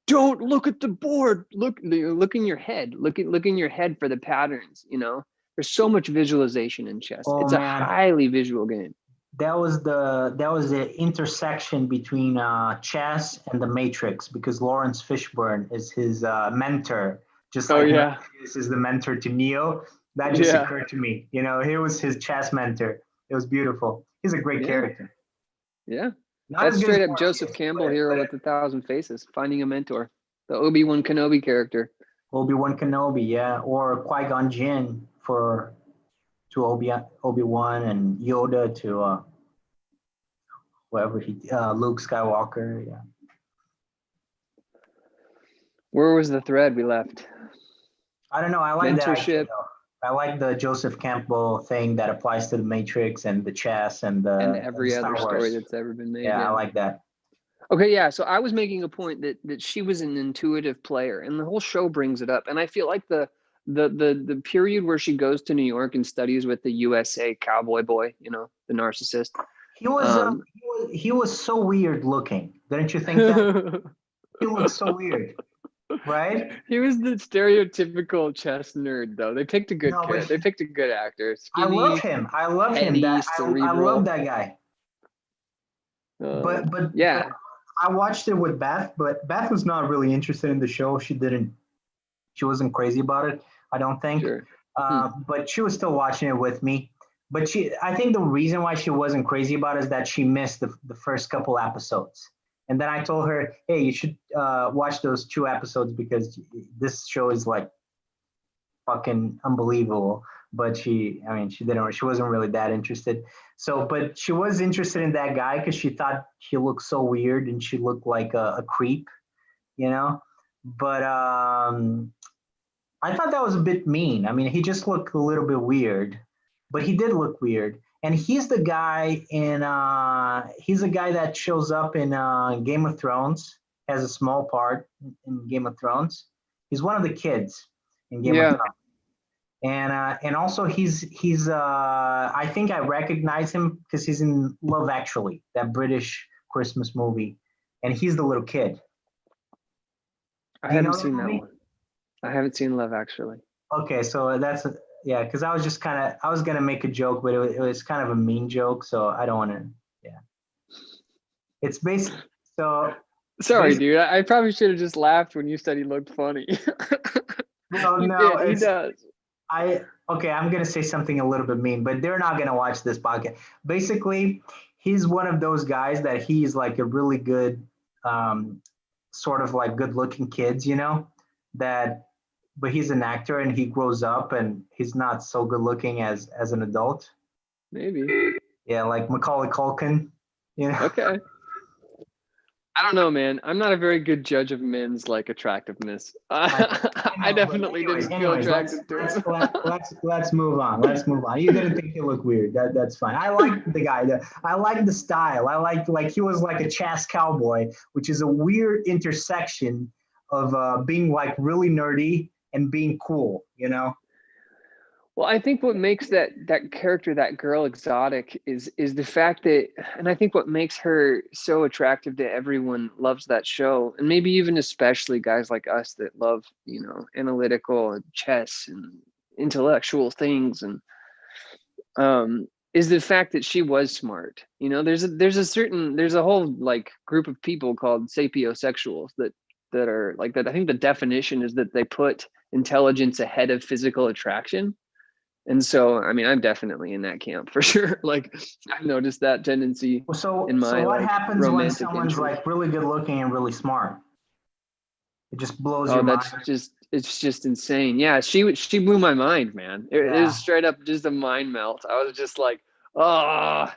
don't look at the board. Look in your head. Look in your head for the patterns, you know? There's so much visualization in chess. Oh It's a man, highly visual game. that was the intersection between chess and the Matrix because Lawrence Fishburne is his mentor, just Oh like yeah. Morpheus is the mentor to Neo. That just Yeah. occurred to me. He was his chess mentor. It was beautiful. He's a great Yeah. character. Yeah. Not That's as good as straight up Joseph Morpheus, Campbell, but Hero with a Thousand Faces, finding a mentor. The Obi-Wan Kenobi character. Obi-Wan Kenobi, yeah, or Qui-Gon Jinn for to Obi-Wan and Yoda to whoever Luke Skywalker, yeah. Where was the thread we left? I don't know. I like that idea Mentorship though. I like the Joseph Campbell thing that applies to the Matrix and the chess and and the every other Star story Wars. that's ever been made. Yeah, I Yeah. like that. Okay, yeah. So I was making a point that she was an intuitive player, and the whole show brings it up. And I feel like the period where she goes to New York and studies with the USA cowboy boy, you know, the narcissist. He was Um, he was so weird looking. Didn't you think that? He looked so weird, right? he was the stereotypical chess nerd, though. They picked a good No, but character. They picked a good actor. I love Skinny, him. I love him. heady, I love cerebral. that guy. But Yeah, I watched it with Beth, but Beth was not really interested in the show. She wasn't crazy about it. I don't think. sure. Hmm. But she was still watching it with me. But I think the reason why she wasn't crazy about it is that she missed the first couple episodes. And then I told her, hey, you should watch those 2 episodes because this show is like fucking unbelievable. But she wasn't really that interested. So, but she was interested in that guy because she thought he looked so weird and she looked like a creep, you know? But I thought that was a bit mean. I mean, he just looked a little bit weird, but he did look weird. And he's a guy that shows up in Game of Thrones, has a small part in Game of Thrones. He's one of the kids in Game of Yeah. Thrones. And also he's I think I recognize him because he's in Love Actually, that British Christmas movie, and he's the little kid. I Do you haven't know that seen that movie? one. I haven't seen Love Actually. Okay, so yeah, because I was gonna make a joke, but it was kind of a mean joke, so I don't want to. Yeah, it's based. So Sorry, basically, dude. I probably should have just laughed when you said he looked funny. well, He no, did. He does. okay, I'm gonna say something a little bit mean, but they're not gonna watch this podcast. Basically, he's one of those guys that he's like a really good, um, sort of like good-looking kids, that. But he's an actor and he grows up and he's not so good-looking as an adult. Maybe. Yeah, like Macaulay Culkin. You know. Okay. I don't know, man. I'm not a very good judge of men's like attractiveness. I I know, but definitely didn't feel let's attracted to let's him. let's move on. Let's move on. You didn't think he looked weird. That's fine. I like the guy. I like the style. I like he was like a chess cowboy, which is a weird intersection of being like really nerdy and being cool. Well, I think what makes that character, that girl, exotic is the fact that, and I think what makes her so attractive to everyone loves that show, and maybe even especially guys like us that love, analytical and chess and intellectual things, and is the fact that she was smart. There's a whole like group of people called sapiosexuals that are like that. I think the definition is that they put intelligence ahead of physical attraction. And so, I mean, I'm definitely in that camp for sure. Like, I've noticed that tendency Well, so in so my what like happens when romantic someone's interest. like really good looking and really smart? It just blows Oh, your mind. it's just insane. Yeah, she blew my mind, man. It Yeah. is straight up just a mind melt. I was just like, oh,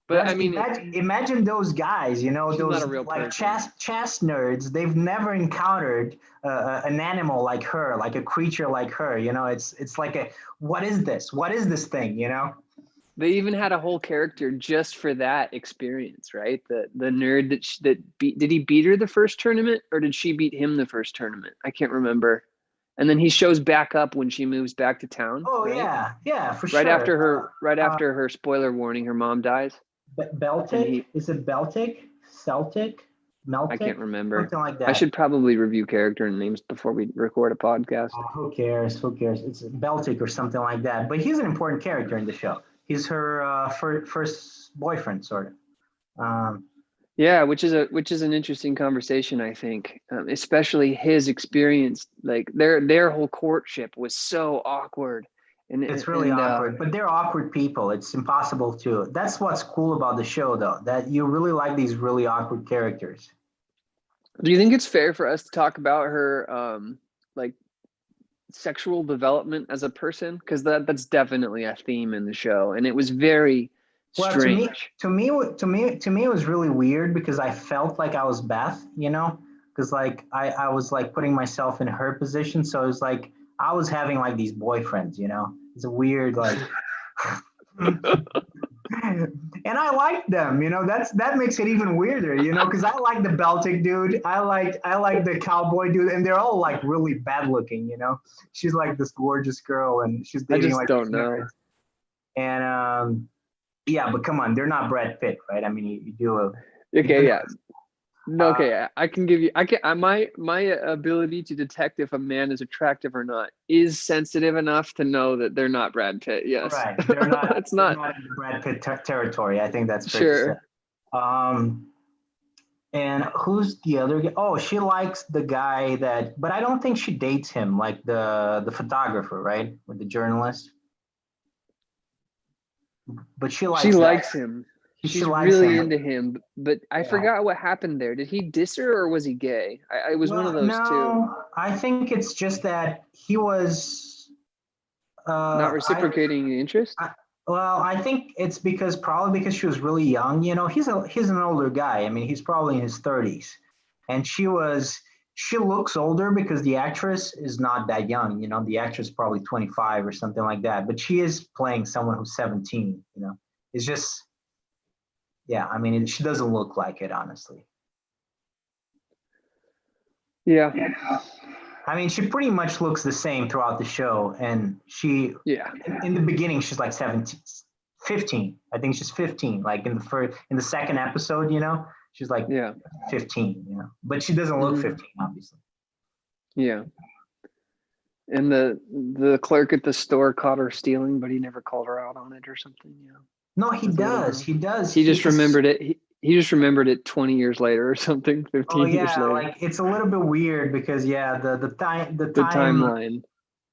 but I mean, Imagine those guys, she's not those a real like person. chess nerds. They've never encountered an animal like her, like a creature like her. It's like what is this? What is this thing? They even had a whole character just for that experience, right? The nerd did he beat her the first tournament, or did she beat him the first tournament? I can't remember. And then he shows back up when she moves back to town, Oh right? yeah, for Right sure. after her spoiler warning, her mom dies. And Beltic? Is it Beltic? Celtic? I can't Meltic? remember. Something like I that. should probably review character names before we record a podcast. Oh, who cares? Who cares? It's Beltic or something like that. But he's an important character in the show. He's her first boyfriend, sort of. Um, Yeah, which is an interesting conversation, I think, especially his experience. Like their whole courtship was so awkward, it's really awkward, but they're awkward people. It's impossible to. That's what's cool about the show, though, that you really like these really awkward characters. Do you think it's fair for us to talk about her like sexual development as a person? Because that's definitely a theme in the show, and it was very Well, strange. to me, it was really weird because I felt like I was Beth, because like I was like putting myself in her position, so it was like I was having like these boyfriends, It's a weird like, and I liked them, that makes it even weirder, because I like the Baltic dude, I like the cowboy dude, and they're all like really bad looking, She's like this gorgeous girl, and she's I dating just like don't these know. nerds, and yeah, but come on, they're not Brad Pitt, right? I mean, you do a Okay, yeah. No, uh, okay, I can give you. My ability to detect if a man is attractive or not is sensitive enough to know that they're not Brad Pitt. Yes, right. They're not it's they're not not in the Brad Pitt territory. I think that's fair to say. sure. Um, and who's the other guy? Oh, she likes the guy that, but I don't think she dates him, like the photographer, right, with the journalist. But she She likes that. likes him. She She's likes really him. into him, but I Yeah. forgot what happened there. Did he diss her or was he gay? I was one of Well, those two. no, I think it's just that he was. Not I reciprocating the interest. I, well, I think it's probably because she was really young. He's an older guy. I mean, he's probably in his 30s, and she looks older because the actress is not that young. The actress is probably 25 or something like that, but she is playing someone who's 17. It's just yeah. I mean, she doesn't look like it, honestly. Yeah, I mean, she pretty much looks the same throughout the show, and yeah. in the beginning she's like 17, 15. I think she's 15, like in the second episode, she's like Yeah. 15, but she doesn't look Hmm. 15, obviously. Yeah. And the clerk at the store caught her stealing, but he never called her out on it or something. Yeah. No, he That's a little does. girl. He does. He just remembered it. He just remembered it 20 years later or something, Oh 15 years yeah, later. like it's a little bit weird because yeah, the The time timeline.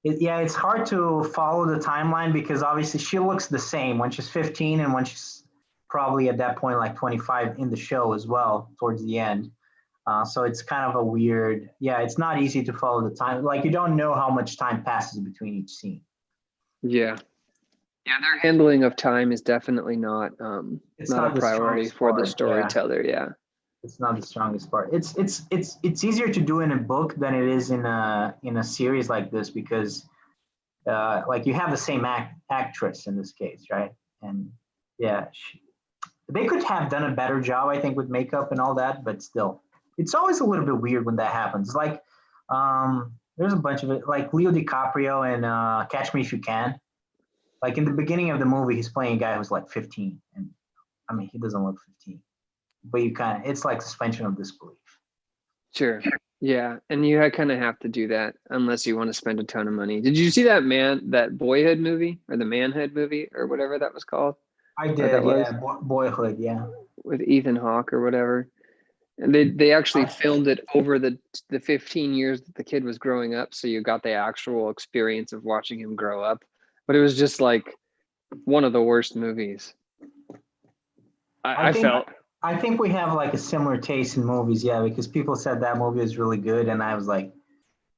yeah, it's hard to follow the timeline because obviously she looks the same when she's 15 and when she's probably at that point like 25 in the show as well towards the end. So it's kind of a weird, yeah, it's not easy to follow the time. Like you don't know how much time passes between each scene. Yeah. Yeah, their handling of time is definitely It's not a not the priority strongest for the part. Yeah, storyteller. Yeah. it's not the strongest part. It's easier to do in a book than it is in a series like this because like you have the same actress in this case, right? And yeah, they could have done a better job, I think, with makeup and all that, but still, it's always a little bit weird when that happens. Like, there's a bunch of it, like Leo DiCaprio and Catch Me If You Can. Like in the beginning of the movie, he's playing a guy who's like 15, and I mean, he doesn't look 15, but it's like suspension of disbelief. Sure. Yeah. And you kind of have to do that unless you want to spend a ton of money. Did you see that Boyhood movie or the Manhood movie or whatever that was called? I Or that did, yeah, was Boyhood, yeah. with Ethan Hawke or whatever. And they actually filmed it over the 15 years that the kid was growing up. So you got the actual experience of watching him grow up. But it was just like one of the worst movies. I I think felt. I think we have like a similar taste in movies, yeah, because people said that movie is really good, and I was like,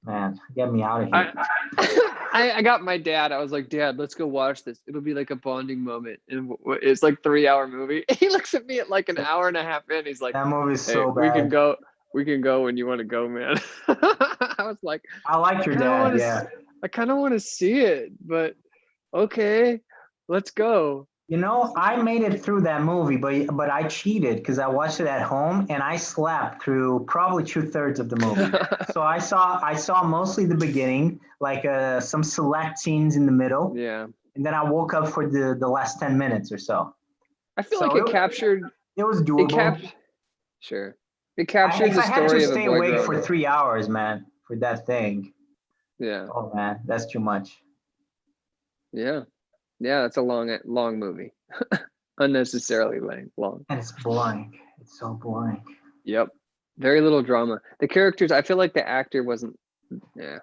man, get me out of here. I got my dad. I was like, Dad, let's go watch this. It'll be like a bonding moment. And it's like 3-hour movie. He looks at me at like an hour and a half in. He's like, That movie is hey, so we can bad. go. We can go when you want to go, man. I was like, I like your dad, yeah. I kind of want to see it, but okay, let's go. You know, I made it through that movie, but I cheated because I watched it at home and I slept through probably 2/3 of the movie. So I saw mostly the beginning, like some select scenes in the middle, Yeah. and then I woke up for the last 10 minutes or so. I feel like So it was it doable. cap sure. It captured If the I had to story of a stay boy awake growing for up. 3 hours, man, for that thing, Yeah. oh man, that's too much. Yeah. Yeah, that's a long movie. Unnecessarily long. And it's boring. It's so boring. Yep. Very little drama. The characters, I feel like the actor wasn't, yeah,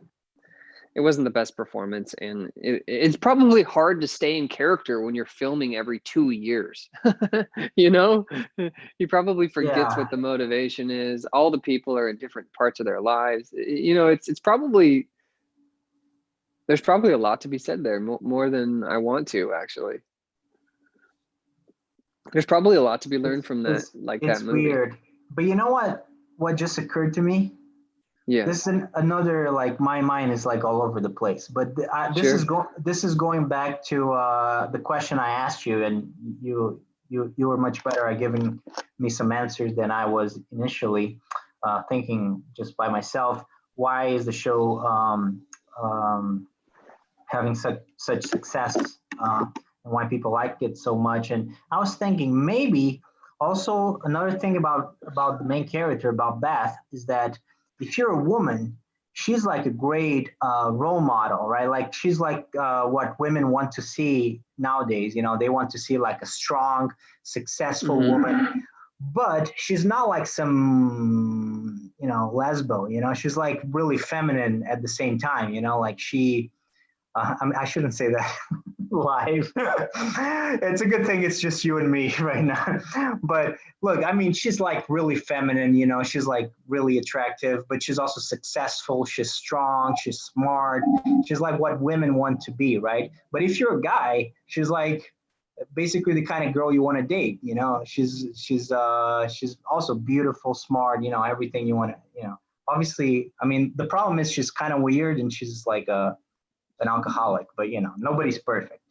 it wasn't the best performance. And it's probably hard to stay in character when you're filming every 2 years. You know, he probably forgets Yeah, what the motivation is. All the people are in different parts of their lives. You know, it's probably, there's probably a lot to be said there, more than I want to, actually. There's probably a lot to be learned it's from that, it's like that it's movie. weird. But you know what? What just occurred to me? Yeah, This is another, like, my mind is like all over the place. But sure. this is going back to the question I asked you, and you were much better at giving me some answers than I was initially thinking just by myself. Why is the show um, having such success, and why people liked it so much? And I was thinking maybe also another thing about the main character, about Beth, is that if you're a woman, she's like a great role model, right? Like she's like what women want to see nowadays. You know, they want to see like a strong, successful Hmm. woman, but she's not like some, lesbo. You know, she's like really feminine at the same time. You know, like I shouldn't say that live. It's a good thing it's just you and me right now. But look, I mean, she's like really feminine, she's like really attractive, but she's also successful. She's strong. She's smart. She's like what women want to be, right? But if you're a guy, she's like basically the kind of girl you want to date. She's also beautiful, smart, everything you want to, obviously. I mean, the problem is she's kind of weird and she's like an alcoholic, but nobody's perfect.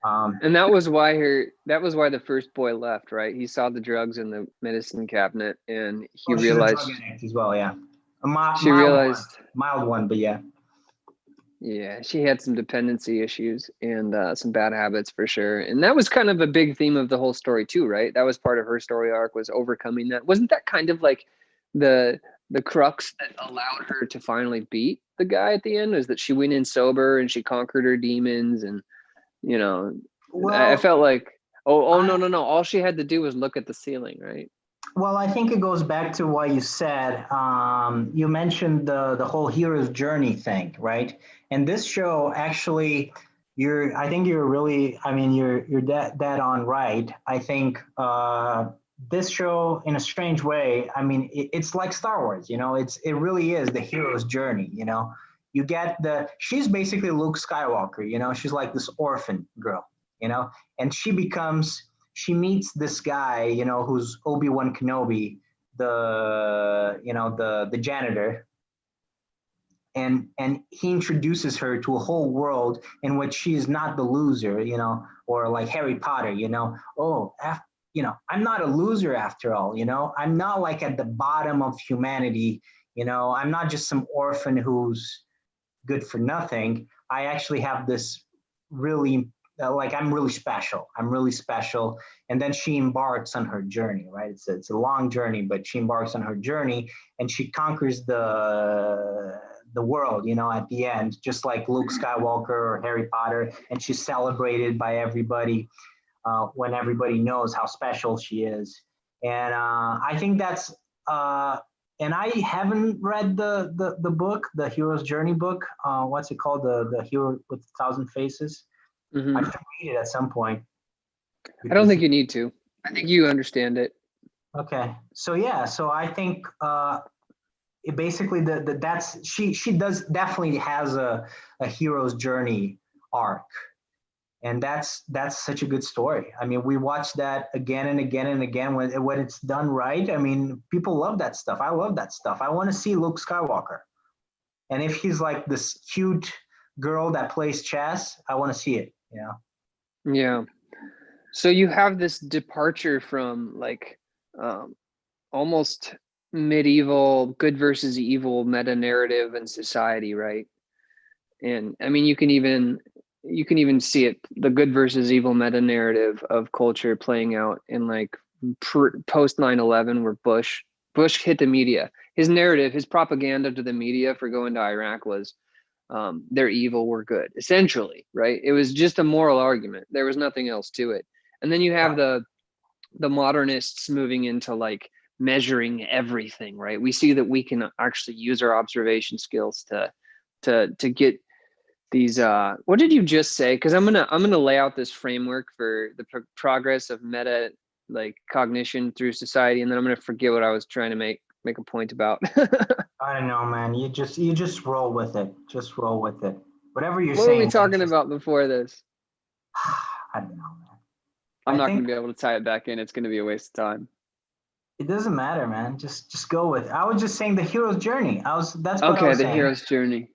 And that was why the first boy left, right? He saw the drugs in the medicine cabinet and he Oh, she's a drug realized addict as well. Yeah, a she realized mild one, but yeah. yeah, she had some dependency issues and some bad habits for sure. And that was kind of a big theme of the whole story too, right? That was part of her story arc, was overcoming that. Wasn't that kind of like the the crux that allowed her to finally beat the guy at the end? Was that she went in sober and she conquered her demons? And you know, I Well, felt like, oh no, I no, no, all she had to do was look at the ceiling, right? well, I think it goes back to what you said. You mentioned the whole hero's journey thing, right? And this show actually, I think you're really, I mean, you're dead on right. I think this show, in a strange way, I mean, it's like Star Wars. It really is the hero's journey. You get she's basically Luke Skywalker. She's like this orphan girl. You know, and she meets this guy, who's Obi-Wan Kenobi, the janitor, and he introduces her to a whole world in which she is not the loser, or like Harry Potter, I'm not a loser after all, I'm not like at the bottom of humanity, I'm not just some orphan who's good for nothing. I actually have this really, like, I'm really special. I'm really special. And then she embarks on her journey, right? It's a long journey, but she embarks on her journey and she conquers the world, at the end, just like Luke Skywalker or Harry Potter, and she's celebrated by everybody when everybody knows how special she is. And I think that's and I haven't read the book, the Hero's Journey book. What's it called? The Hero with a Thousand Faces. I Hmm. should read it at some point I don't because think you need to. I think you understand it. okay. So yeah, so I think it basically that's she does definitely has a hero's journey arc, and that's such a good story. I mean, we watch that again and again and again when it's done right. I mean, people love that stuff. I love that stuff. I want to see Luke Skywalker, and if he's like this cute girl that plays chess, I want to see it. Yeah. So you have this departure from like almost medieval good versus evil meta narrative in society, right? And I mean, you can even see it, the good versus evil meta narrative of culture playing out in like post 9/11, where Bush hit the media. His narrative, his propaganda to the media for going to Iraq was they're evil, we're good, essentially, right? It was just a moral argument. There was nothing else to it. And then you have the modernists moving into like measuring everything, right? We see that we can actually use our observation skills to get these what did you just say? Because I'm gonna lay out this framework for the progress of meta like cognition through society, and then I'm gonna forget what I was trying to make a point about. I don't know, man. You just roll with it. Just roll with it. Whatever you're What were we saying, man, talking just about before this? I don't know, man. I'm I not think gonna be able to tie it back in. It's gonna be a waste of time. it doesn't matter, man. Just go with it. I was just saying the hero's journey. That's what I Okay, was the saying. hero's journey.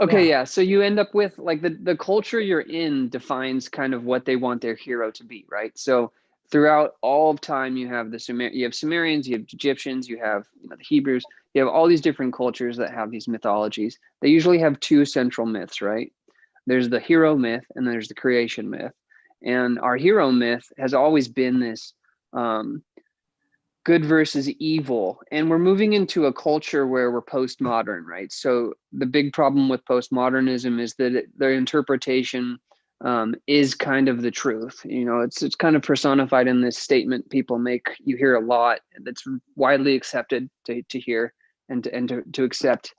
Okay, Yeah. yeah. So you end up with like the culture you're in defines kind of what they want their hero to be, right? So throughout all of time, you have you have Sumerians, you have Egyptians, you have the Hebrews, you have all these different cultures that have these mythologies. They usually have two central myths, right? There's the hero myth and there's the creation myth. And our hero myth has always been this um, good versus evil, and we're moving into a culture where we're postmodern, right? So the big problem with postmodernism is that their interpretation is kind of the truth. It's kind of personified in this statement people make. You hear a lot that's widely accepted to hear, and to accept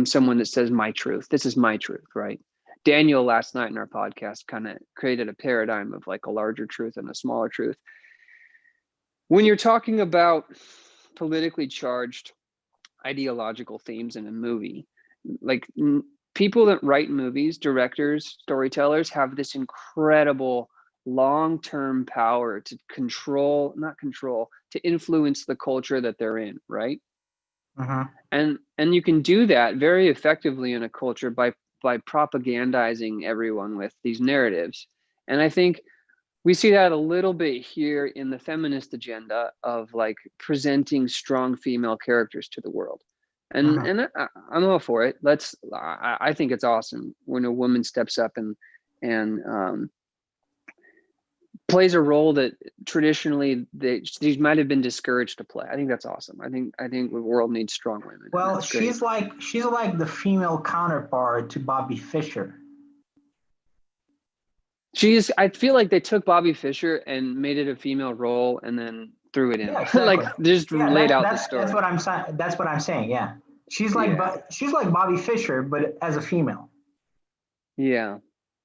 someone that says my truth. This is my truth, right? Daniel last night in our podcast kind of created a paradigm of like a larger truth and a smaller truth. When you're talking about politically charged ideological themes in a movie, like people that write movies, directors, storytellers have this incredible long-term power to not control, to influence the culture that they're in, right? Mm-hmm. And you can do that very effectively in a culture by propagandizing everyone with these narratives. And I think we see that a little bit here in the feminist agenda of like presenting strong female characters to the world. And Mm-hmm. and I'm all for it. I think it's awesome when a woman steps up and plays a role that traditionally these might have been discouraged to play. I think that's awesome. I think the world needs strong women, and Well, that's great. she's like the female counterpart to Bobby Fischer. I feel like they took Bobby Fischer and made it a female role and then threw it in. Yeah, Like exactly. just Yeah, laid out the that's story. what I'm saying. That's what I'm saying. Yeah, Yeah. she's like Bobby Fischer, but as a female. Yeah.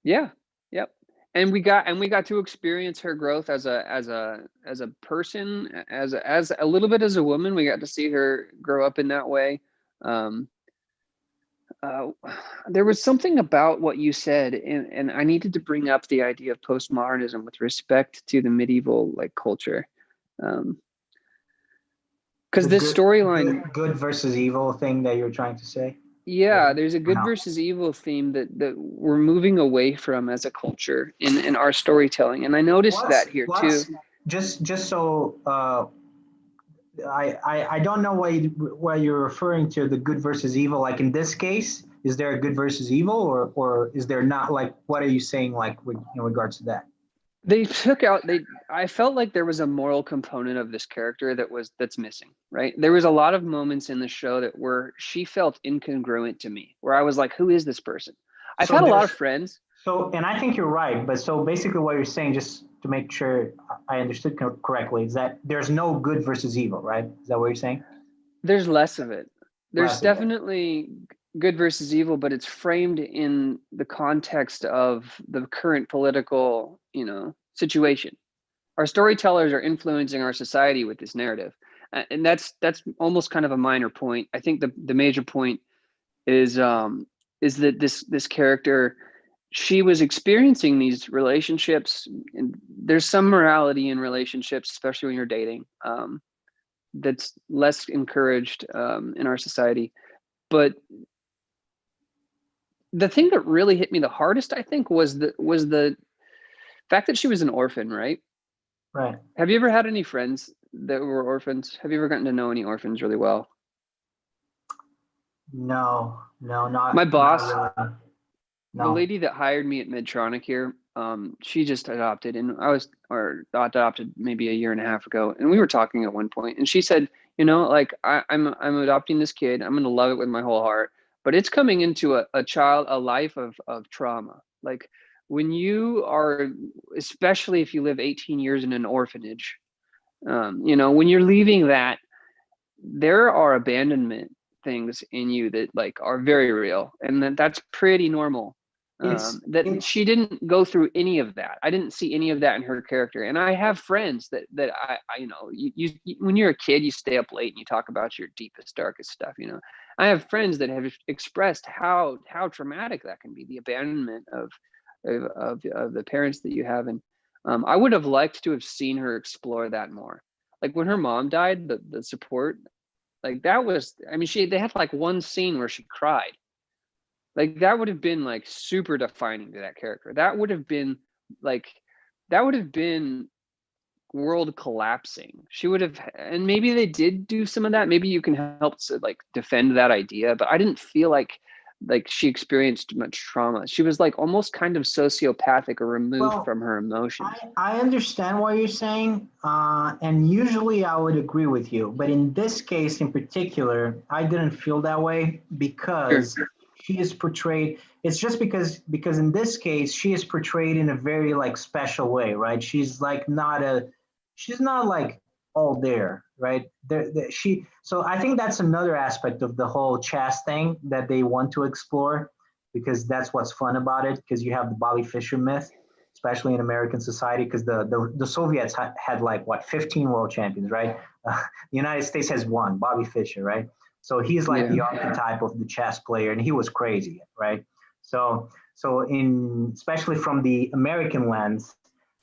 Yeah. Yep. And we got to experience her growth as a person, as a little bit as a woman. We got to see her grow up in that way. Um, uh, there was something about what you said, and I needed to bring up the idea of postmodernism with respect to the medieval like culture. Because The this storyline, good versus evil thing that you're trying to say. yeah, there's a good No. versus evil theme that we're moving away from as a culture in our storytelling. And I noticed that here too. Just so I don't know what you're referring to, the good versus evil. Like in this case, is there a good versus evil, or is there not? Like, what are you saying? Like in regards to that? They took out they I felt like there was a moral component of this character that's missing, right? There was a lot of moments in the show that were she felt incongruent to me, where I was like, who is this person? I've So had a lot there's of friends. and I think you're right. But so basically, what you're saying, just to make sure I understood correctly, is that there's no good versus evil, right? Is that what you're saying? There's less of it. There's Less of it. definitely good versus evil, but it's framed in the context of the current political, situation. Our storytellers are influencing our society with this narrative, and that's almost kind of a minor point. I think the major point is that this character, she was experiencing these relationships, and there's some morality in relationships, especially when you're dating. That's less encouraged in our society. But the thing that really hit me the hardest, I think, was the fact that she was an orphan, right? Right. Have you ever had any friends that were orphans? Have you ever gotten to know any orphans really well? No, no, My not boss, really. the No. lady that hired me at Medtronic here, she just adopted, and or adopted maybe a year and a half ago, and we were talking at one point, and she said, like I'm adopting this kid, I'm gonna love it with my whole heart, but it's coming into a life of trauma. Like when you are, especially if you live 18 years in an orphanage, when you're leaving that, there are abandonment things in you that like are very real, and that's pretty normal. It's That it's she didn't go through any of that. I didn't see any of that in her character. And I have friends that I you when you're a kid, you stay up late and you talk about your deepest, darkest stuff. I have friends that have expressed how traumatic that can be, the abandonment of the parents that you have. And I would have liked to have seen her explore that more. Like when her mom died, the support, like that was, I mean, they had like one scene where she cried. Like that would have been like super defining to that character. Like, that would have been world collapsing. She would have, and maybe they did do some of that. Maybe you can help to like defend that idea, but I didn't feel like she experienced much trauma. She was like almost kind of sociopathic or removed well, from her emotions. I understand what you're saying, and usually I would agree with you. But in this case in particular, I didn't feel that way Sure. because she is portrayed. It's just because in this case she is portrayed in a very like special way, right? She's not like all there, right? So I think that's another aspect of the whole chess thing that they want to explore because that's what's fun about it. Because you have the Bobby Fischer myth, especially in American society, because the Soviets had like what 15 world champions, right? The United States has one, Bobby Fischer, right? So he's like Yeah. the archetype of the chess player, and he was crazy, right? So in especially from the American lens,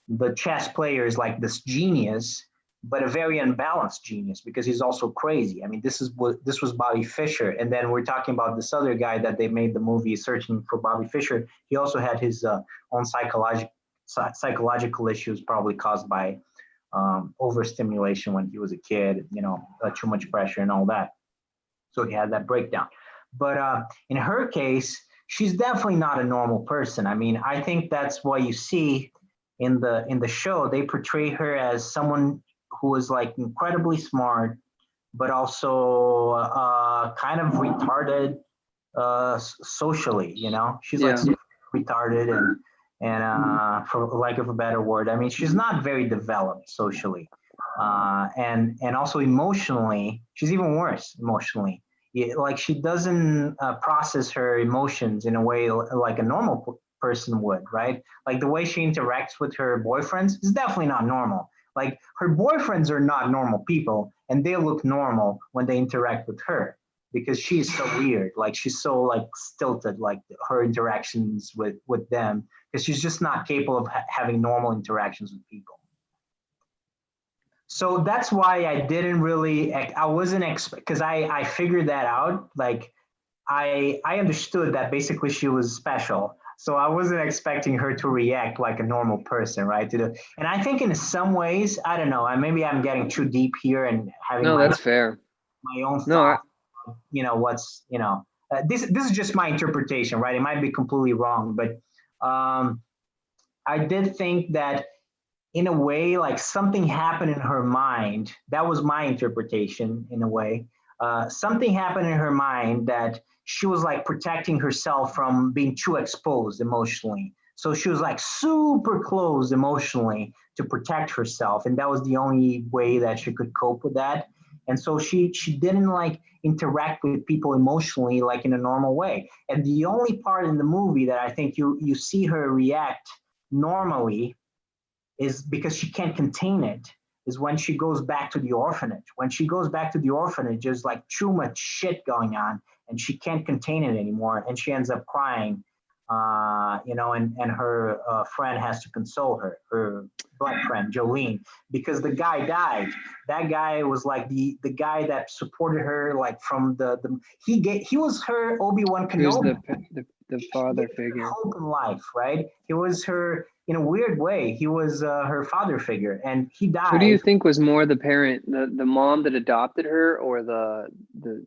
the chess player is like this genius, but a very unbalanced genius because he's also crazy. I mean, this was Bobby Fischer, and then we're talking about this other guy that they made the movie Searching for Bobby Fischer. He also had his own psychological issues, probably caused by overstimulation when he was a kid. Too much pressure and all that. So he had that breakdown. But in her case, she's definitely not a normal person. I mean, I think that's why you see in the show they portray her as someone who is like incredibly smart, but also kind of retarded socially. She's like Yeah. super retarded and for lack of a better word, I mean, she's not very developed socially, and also emotionally, she's even worse emotionally. Like she doesn't process her emotions in a way like a normal person would, right? Like the way she interacts with her boyfriends is definitely not normal. Like her boyfriends are not normal people, and they look normal when they interact with her because she's so weird. Like she's so like stilted, like her interactions with them, because she's just not capable of having normal interactions with people. So that's why I didn't really, I wasn't because I figured that out. Like I understood that basically she was special. So I wasn't expecting her to react like a normal person, right? And I think in some ways, I don't know, maybe I'm getting too deep here and having No, my that's fair. my own No, thoughts. This is just my interpretation, right? It might be completely wrong, but I did think that in a way, like something happened in her mind. That was my interpretation in a way. Something happened in her mind that she was like protecting herself from being too exposed emotionally. So she was like super closed emotionally to protect herself. And that was the only way that she could cope with that. And so she didn't like interact with people emotionally like in a normal way. And the only part in the movie that I think you see her react normally is because she can't contain it, is when she goes back to the orphanage. When she goes back to the orphanage, there's like too much shit going on and she can't contain it anymore. And she ends up crying, and her friend has to console her black friend, Jolene, because the guy died. That guy was like the guy that supported her, like from he was her Obi-Wan Who's Kenobi. the father figure? Hope in life, right? He was her in a weird way, he was her father figure, and he Who do you died. think was more the parent, the mom that adopted her, or the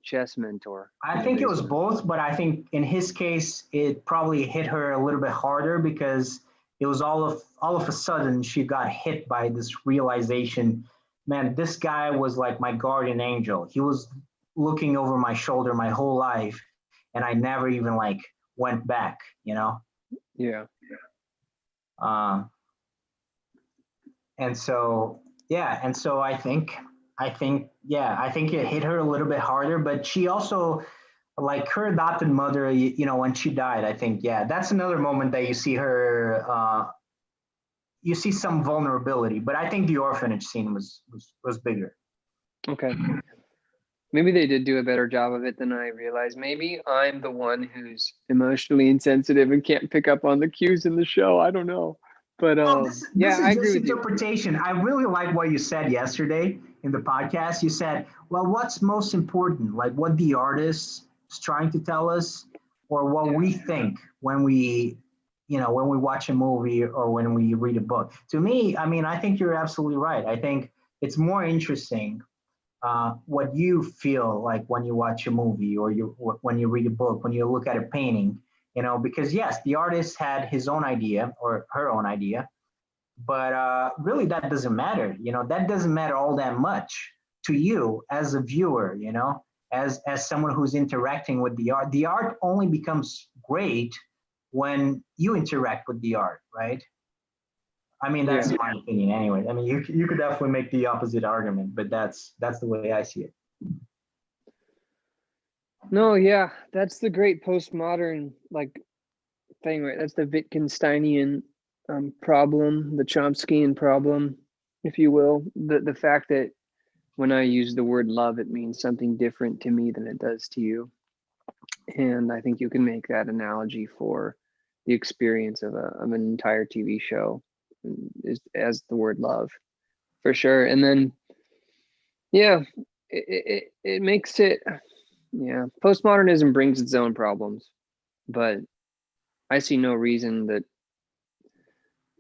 chess mentor I who think it raised was her? both, but I think in his case, it probably hit her a little bit harder because it was all of a sudden she got hit by this realization. Man, this guy was like my guardian angel. He was looking over my shoulder my whole life, and I never even like went back. Yeah. Um, and so yeah, and so I think it hit her a little bit harder, but she also like her adopted mother, when she died, I think, yeah, that's another moment that you see her, you see some vulnerability, but I think the orphanage scene was bigger. Okay. Maybe they did do a better job of it than I realized. Maybe I'm the one who's emotionally insensitive and can't pick up on the cues in the show. I don't know. But Well, this yeah, is I agree just with you. interpretation. I really like what you said yesterday in the podcast. You said, well, what's most important, like what the artist is trying to tell us, or what Yeah. we think when we watch a movie or when we read a book. To me, I mean, I think you're absolutely right. I think it's more interesting what you feel like when you watch a movie or when you read a book, when you look at a painting, because yes, the artist had his own idea or her own idea, but really that doesn't matter. That doesn't matter all that much to you as a viewer. As someone who's interacting with the art. The art only becomes great when you interact with the art, right? I mean, that's Yeah. my opinion anyway. I mean, you could definitely make the opposite argument, but that's the way I see it. No, yeah, that's the great postmodern like thing, right? That's the Wittgensteinian problem, the Chomskyan problem, if you will. The fact that when I use the word love, it means something different to me than it does to you. And I think you can make that analogy for the experience of an entire TV show is as the word love for sure. And then yeah, it makes it, yeah, postmodernism brings its own problems, but I see no reason that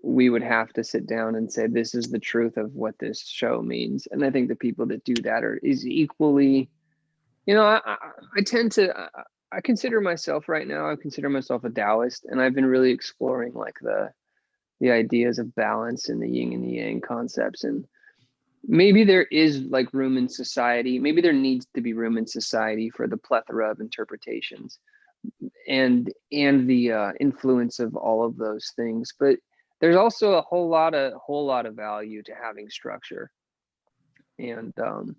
we would have to sit down and say this is the truth of what this show means. And I think the people that do that is equally, I tend to I consider myself right now, I consider myself a Taoist, and I've been really exploring like the ideas of balance and the yin and the yang concepts. And maybe there is like room in society, maybe there needs to be room in society for the plethora of interpretations and the influence of all of those things. But there's also a whole lot of value to having structure. And So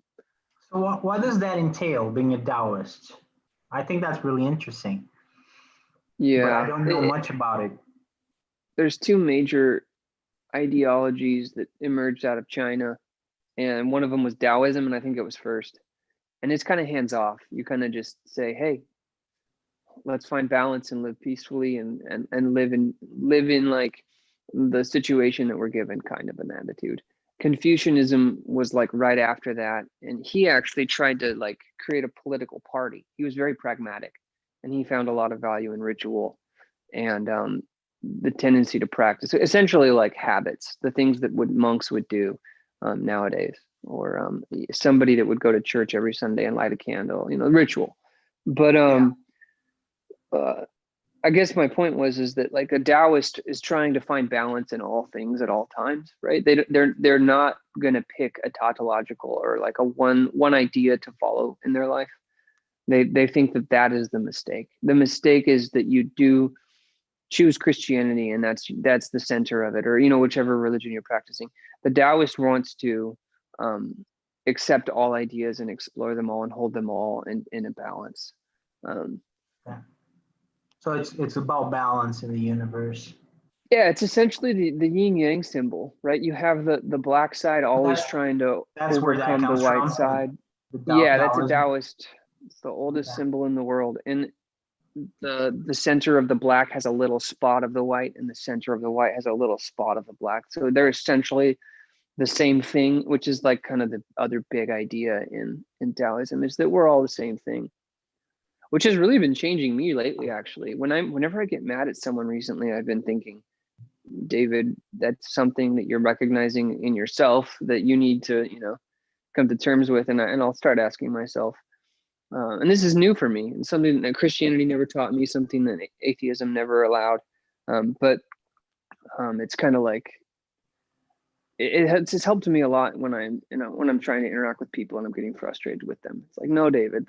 what does that entail, being a Taoist? I think that's really interesting, but I yeah, don't know much about it. there's two major ideologies that emerged out of China, and one of them was Taoism, and I think it was first. And it's kind of hands off. You kind of just say, "Hey, let's find balance and live peacefully, and live in like the situation that we're given," kind of an attitude. Confucianism was like right after that, and he actually tried to like create a political party. He was very pragmatic, and he found a lot of value in ritual and the tendency to practice essentially like habits, the things that monks would do nowadays, or somebody that would go to church every Sunday and light a candle, ritual. But Yeah. uh, I guess my point was is that like a Taoist is trying to find balance in all things at all times, right? They're not going to pick a tautological or like a one idea to follow in their life. They think that is the mistake. The mistake is that you do choose Christianity and that's the center of it, or whichever religion you're practicing. The Taoist wants to um, accept all ideas and explore them all and hold them all in a balance. Um, Yeah. So it's about balance in the universe. yeah, it's essentially the yin yang symbol, right? You have the black side So always trying to that's where that overcome the comes white from. side. The Yeah, that's a Taoism. Taoist. It's the oldest Okay. symbol in the world, and the center of the black has a little spot of the white, and the center of the white has a little spot of the black. So they're essentially the same thing, which is like kind of the other big idea in Taoism is that we're all the same thing, which has really been changing me lately. Actually, whenever I get mad at someone recently, I've been thinking, David, that's something that you're recognizing in yourself that you need to, come to terms with. And I'll start asking myself, and this is new for me, and something that Christianity never taught me, something that atheism never allowed. But it's kind of like, it's helped me a lot when I'm trying to interact with people and I'm getting frustrated with them. It's like, no, David,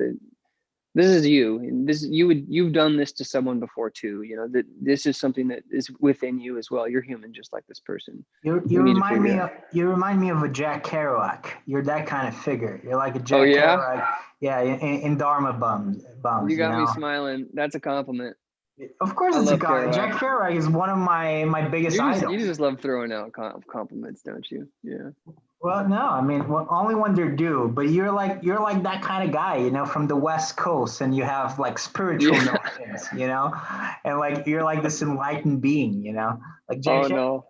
this is you. And you've done this to someone before too. That this is something that is within you as well. You're human, just like this person. You remind me of a Jack Kerouac. You're that kind of figure. You're like a Jack Kerouac. Yeah, in Dharma bums. You got me smiling. That's a compliment. Of course, it's a compliment. Jack Kerouac is one of my biggest idols. You just love throwing out compliments, don't you? Yeah. Well, no, I mean, only when they're due. But you're like that kind of guy, from the West Coast, and you have like spiritual notions, and like you're like this enlightened being, like Jack. Oh no.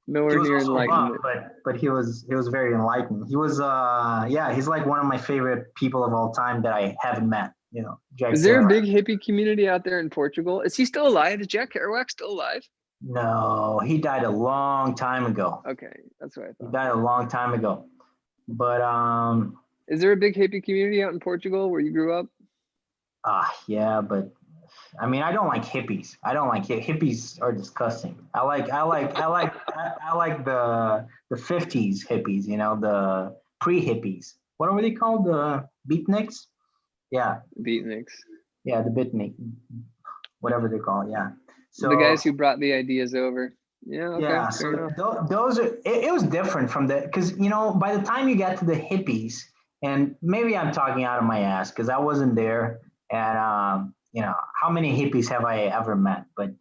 Nowhere near enlightened. But he was very enlightened. He was he's like one of my favorite people of all time that I haven't met. Jack Is there a big hippie community out there in Portugal? Is he still alive? Is Jack Kerouac still alive? No, he died a long time ago. Okay, that's what I thought. He died a long time ago. But is there a big hippie community out in Portugal where you grew up? Yeah, but I mean, I don't like hippies. I don't like hippies are disgusting. I like the 50s hippies, the pre-hippies. What were they called? The beatniks? Yeah. Beatniks. Yeah, the beatnik, whatever they're called. Yeah. So the guys who brought the ideas over. Yeah. Okay, yeah. So those are. It was different from because by the time you get to the hippies, and maybe I'm talking out of my ass because I wasn't there, and how many hippies have I ever met? But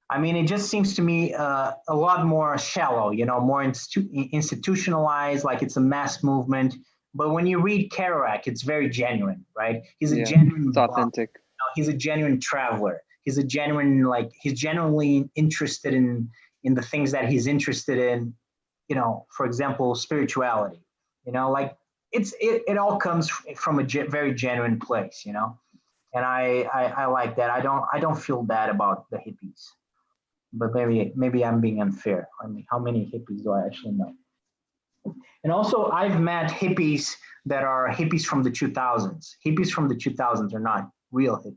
I mean, it just seems to me a lot more shallow, more institutionalized, like it's a mass movement. But when you read Kerouac, it's very genuine, right? He's a genuine. It's authentic. He's a genuine traveler. He's he's genuinely interested in the things that he's interested in. For example, spirituality. Like it all comes from a very genuine place. And I like that. I don't feel bad about the hippies, but maybe I'm being unfair. I mean, how many hippies do I actually know? And also, I've met hippies that are hippies from the 2000s. Hippies from the 2000s are not real hippies,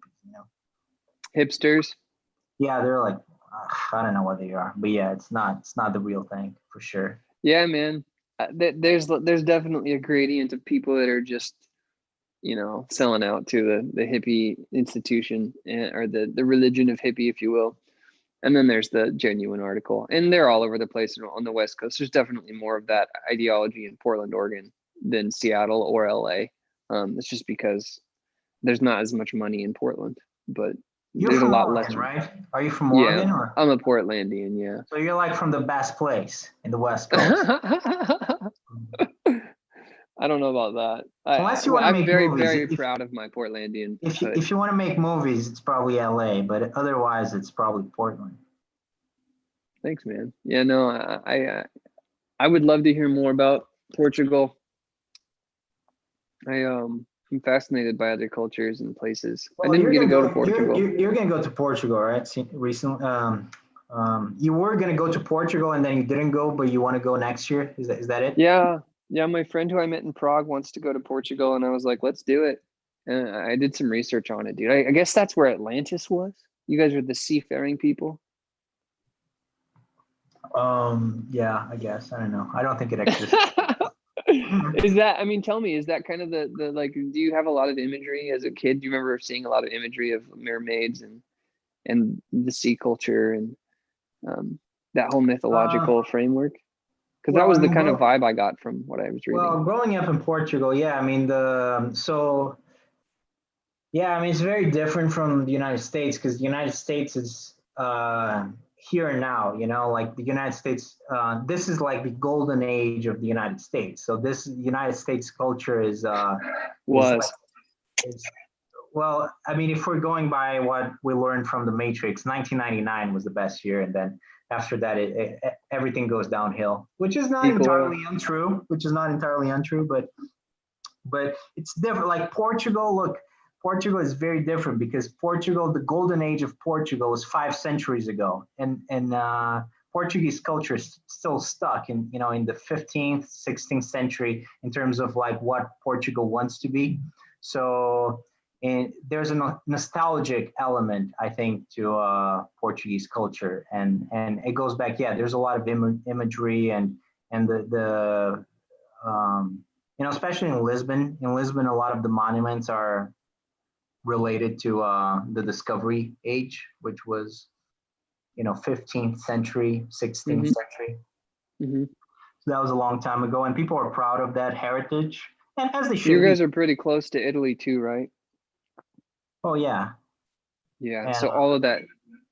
Hipsters. Yeah, they're like I don't know what they are, but yeah, it's not the real thing for sure. Yeah, man. There's definitely a gradient of people that are just selling out to the hippie institution or the religion of hippie, if you will. And then there's the genuine article, and they're all over the place on the West Coast. There's definitely more of that ideology in Portland, Oregon than Seattle or LA. It's just because there's not as much money in Portland, but there's a lot Oregon, less. Right? Are you from Oregon? Yeah, or? I'm a Portlandian, yeah. So you're like from the best place in the West Coast. I don't know about that. Unless you want to make very, movies. very proud of my Portlandian. If you want to make movies, it's probably LA, but otherwise it's probably Portland. Thanks, man. Yeah, no, I would love to hear more about Portugal. I'm fascinated by other cultures and places. Well, I didn't get to go to Portugal. You're going to go to Portugal, right? Recently, you were going to go to Portugal and then you didn't go, but you want to go next year. Is that it? Yeah, my friend who I met in Prague wants to go to Portugal, and I was like, let's do it. And I did some research on it, dude. I guess that's where Atlantis was. You guys are the seafaring people. Yeah, I guess. I don't know. I don't think it exists. Is that, I mean, tell me, is that kind of the like, do you have a lot of imagery as a kid? Do you remember seeing a lot of imagery of mermaids and the sea culture and that whole mythological framework? Because that was the kind of vibe I got from what I was reading. Well, growing up in Portugal, yeah, I mean, it's very different from the United States because the United States is here and now, like the United States, this is like the golden age of the United States. So this United States culture is, well, I mean, if we're going by what we learned from the Matrix, 1999 was the best year. And then after that, everything goes downhill, which is not entirely untrue, but it's different. Like Portugal, look, Portugal is very different because Portugal, the golden age of Portugal was 5 centuries ago, and Portuguese culture is still stuck in in the 15th, 16th century in terms of like what Portugal wants to be. So and there's a nostalgic element, I think, to Portuguese culture, and it goes back. Yeah, there's a lot of imagery and the especially in Lisbon. In Lisbon, a lot of the monuments are related to the Discovery Age, which was 15th century, 16th Mm-hmm. century. Mm-hmm. So that was a long time ago, and people are proud of that heritage, and as they You should be. guys are pretty close to Italy too, right? Oh yeah, Yeah. and So all of that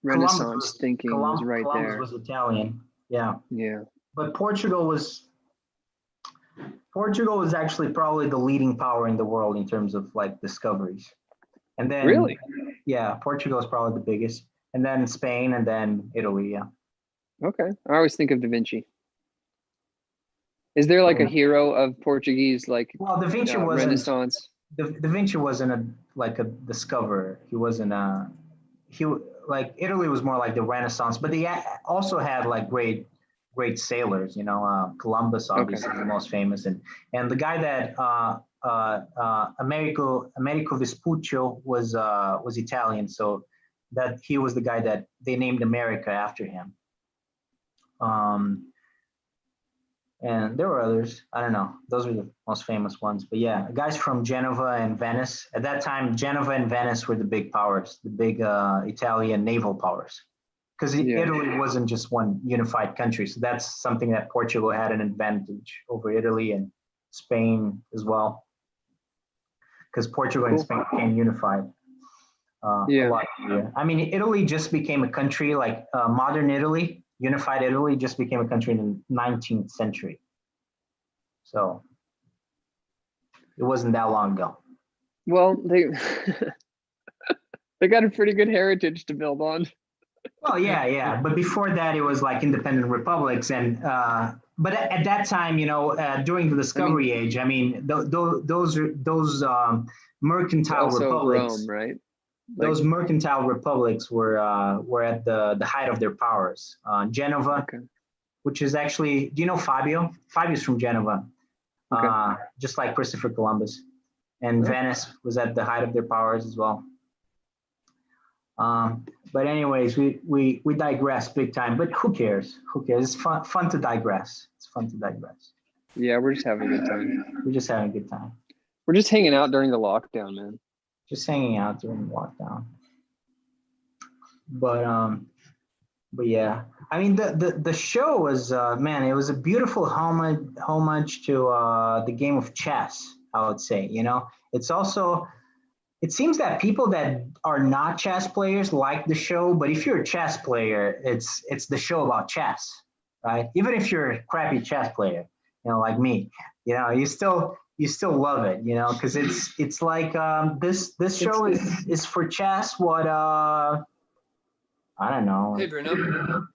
Columbus Renaissance was thinking was right Columbus there. was Italian. Yeah, Yeah. but Portugal was actually probably the leading power in the world in terms of like discoveries. And then, Really? yeah, Portugal is probably the biggest. And then Spain and then Italy. Yeah. Okay. I always think of Da Vinci. Is there like a Yeah. hero of Portuguese like Well, Renaissance? Da Vinci wasn't like a discoverer. He wasn't he like Italy was more like the Renaissance, but they also had like great sailors. Columbus Okay. obviously is the most famous, and the guy that Americo Vespuccio was Italian, so that he was the guy that they named America after him. Um, and there were others. I don't know. Those were the most famous ones. But yeah, guys from Genova and Venice. At that time, Genova and Venice were the big powers, the big Italian naval powers. Because Yeah. Italy wasn't just one unified country. So that's something that Portugal had an advantage over Italy and Spain as well. Because Portugal and Cool. Spain became unified a Yeah. lot easier. I mean, Italy just became a country, like modern Italy, unified Italy just became a country in the 19th century. So it wasn't that long ago. Well, they they got a pretty good heritage to build on. Well, yeah. But before that, it was like independent republics, and but at that time, during the Discovery Age, I mean, those mercantile Also republics, Rome, right? Like, those mercantile republics were at the height of their powers. Genova, okay. which is actually, do you know Fabio? Fabio's from Genova, Okay. just like Christopher Columbus, and Oh. Venice was at the height of their powers as well. But anyways, we digress big time. But who cares? Who cares? It's fun to digress. It's fun to digress. Yeah, we're just having a good time. We're just having a good time. We're just hanging out during the lockdown, man. Just hanging out during lockdown. But yeah, I mean the show was man, it was a beautiful homage to the game of chess. I would say, it's also. It seems that people that are not chess players like the show, but if you're a chess player, it's the show about chess, right? Even if you're a crappy chess player, like me, you still love it, because it's like this show is for chess. What I don't know. Hey Bruno.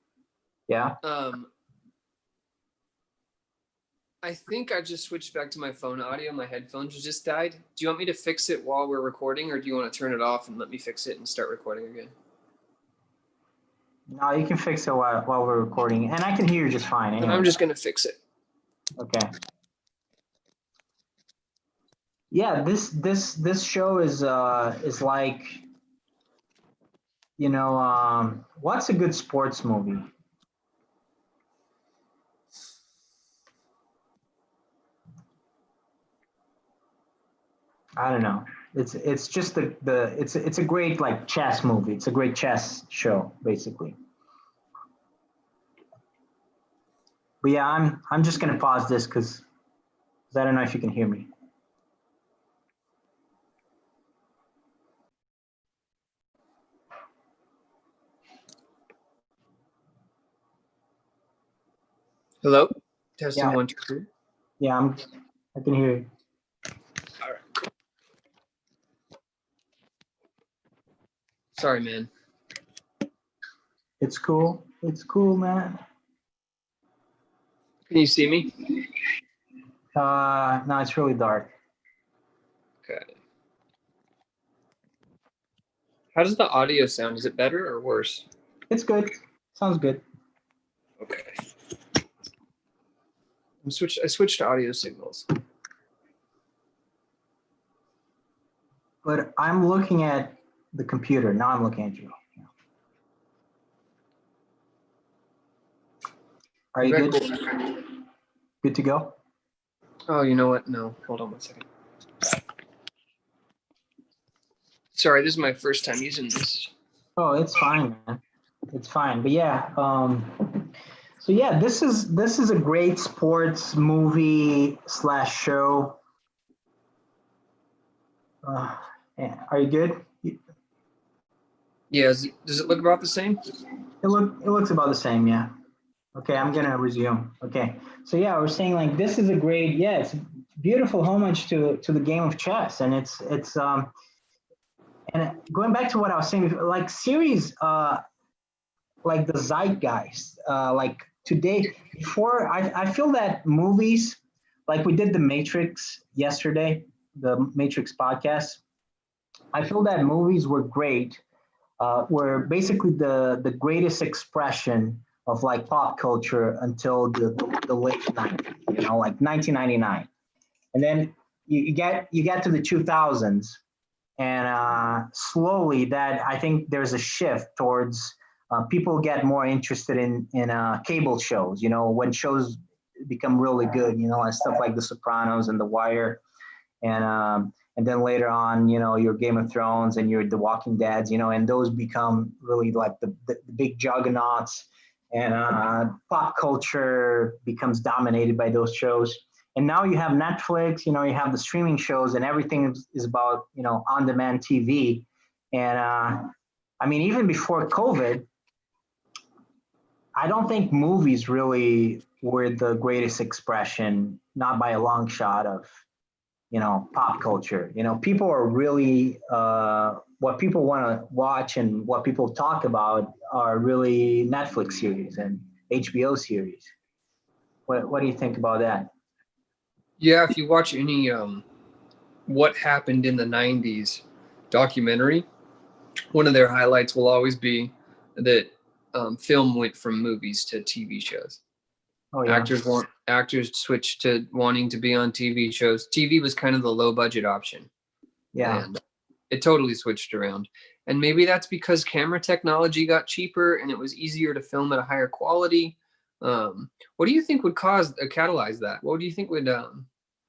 Yeah. I think I just switched back to my phone audio. My headphones just died. Do you want me to fix it while we're recording, or do you want to turn it off and let me fix it and start recording again? No, you can fix it while we're recording, and I can hear you just fine. Anyway. I'm just gonna fix it. Okay. Yeah, this show is like, what's a good sports movie? I don't know. It's just it's a great like chess movie. It's a great chess show, basically. But yeah, I'm just gonna pause this because I don't know if you can hear me. Hello? Testing Yeah. 1, 2, 3. Yeah, I can hear you. All right, cool. Sorry, man. It's cool. It's cool, man. Can you see me? No, it's really dark. Okay. How does the audio sound? Is it better or worse? It's good. Sounds good. Okay. I switched to audio signals. But I'm looking at the computer. Now I'm looking at you. Are you Okay, good? cool. Good to go? Oh, you know what? No, hold on one second. Sorry, this is my first time using this. Oh, it's fine, man. It's fine. But yeah, so yeah, this is a great sports movie slash show. Yeah, are you good? Yeah, does it look about the same? It looks about the same, yeah. Okay, I'm gonna resume. Okay, so yeah, we're saying like this is a great, yeah, it's a beautiful homage to the game of chess, and it's and going back to what I was saying, like series, like the zeitgeist, like today, before I feel that movies, like we did the Matrix yesterday, the Matrix podcast. I feel that movies were great, were basically the greatest expression of like pop culture until the late 90s, like 1999. And then you get to the 2000s, and slowly that I think there's a shift towards people get more interested in cable shows, when shows become really good, and stuff like The Sopranos and The Wire, and then later on, your Game of Thrones and your The Walking Deads, and those become really like the big juggernauts, and pop culture becomes dominated by those shows. And now you have Netflix, you have the streaming shows, and everything is about, on-demand TV. And I mean, even before COVID, I don't think movies really were the greatest expression, not by a long shot, of pop culture. People are really what people want to watch and what people talk about are really Netflix series and HBO series. What do you think about that? Yeah, if you watch any What Happened in the 90s documentary, one of their highlights will always be that film went from movies to TV shows. Oh yeah, Actors switched to wanting to be on TV shows. TV was kind of the low budget option, yeah. and it totally switched around. And maybe that's because camera technology got cheaper and it was easier to film at a higher quality. What do you think would catalyze that? What do you think would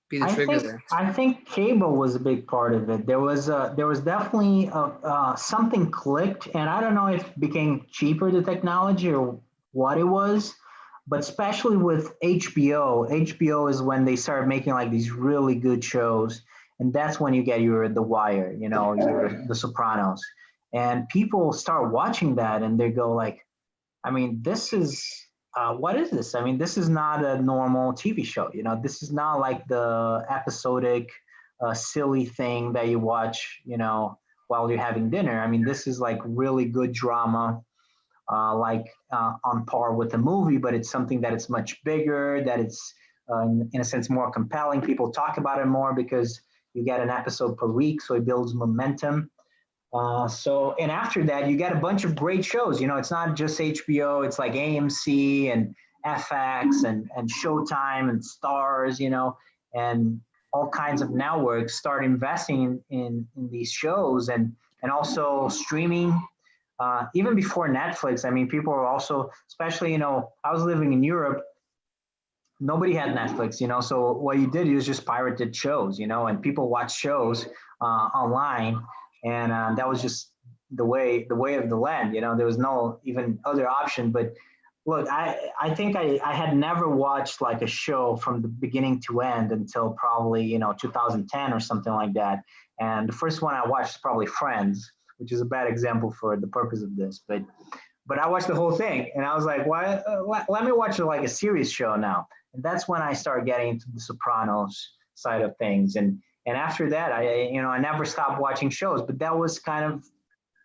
be the trigger there? I think cable was a big part of it. There was definitely something clicked, and I don't know if it became cheaper, the technology, or what it was, but especially with HBO. HBO is when they started making like these really good shows, and that's when you get your The Wire, your The Sopranos, and people start watching that, and they go like, I mean, this is what is this? I mean, this is not a normal TV show. This is not like the episodic, silly thing that you watch, while you're having dinner. I mean, this is like really good drama, on par with a movie, but it's something that it's much bigger, that it's in a sense more compelling. People talk about it more because you get an episode per week, so it builds momentum. And after that, you get a bunch of great shows. It's not just HBO, it's like AMC and FX and Showtime and Stars, and all kinds of networks start investing in these shows, and also streaming. Even before Netflix, I mean, people are also, especially, I was living in Europe, nobody had Netflix, so what you did, you just pirated shows, and people watch shows online, and that was just the way of the land. There was no even other option. But look, I think I had never watched like a show from the beginning to end until probably 2010 or something like that. And the first one I watched is probably Friends, which is a bad example for the purpose of this, but I watched the whole thing, and I was like, why? Let me watch like a series show now. And that's when I started getting into the Sopranos side of things. And after that, I never stopped watching shows. But that was kind of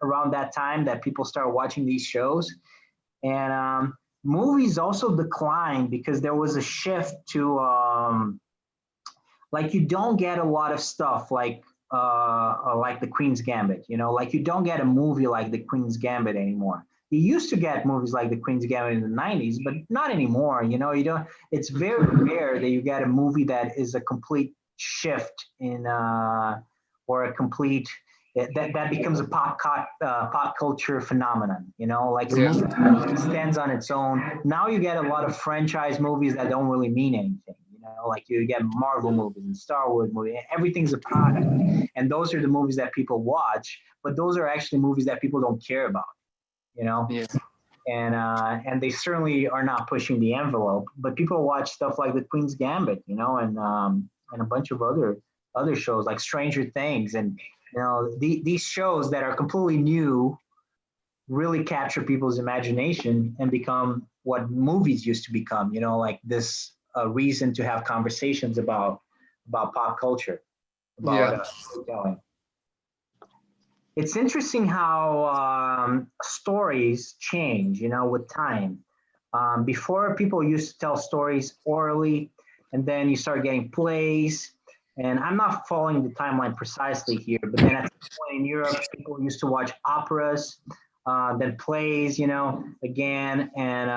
around that time that people started watching these shows. And movies also declined because there was a shift to like you don't get a lot of stuff like like the Queen's Gambit. You know, like you don't get a movie like the Queen's Gambit anymore. You used to get movies like the Queen's Gambit in the 90s, but not anymore. You know, you don't. It's very rare that you get a movie that is a complete shift in or a complete that becomes a pop culture phenomenon. You know, like a movie that stands on its own. Now you get a lot of franchise movies that don't really mean anything. You know, like you get Marvel movies and Star Wars movies. Everything's a product, and those are the movies that people watch. But those are actually movies that people don't care about. You know, Yeah. And they certainly are not pushing the envelope. But people watch stuff like The Queen's Gambit, you know, and a bunch of other shows like Stranger Things, and you know these shows that are completely new really capture people's imagination and become what movies used to become. You know, like this reason to have conversations about pop culture, about storytelling. It's interesting how stories change, you know, with time. Before, people used to tell stories orally, and then you start getting plays. And I'm not following the timeline precisely here, but then at some point in Europe, people used to watch operas, then plays, you know, again, and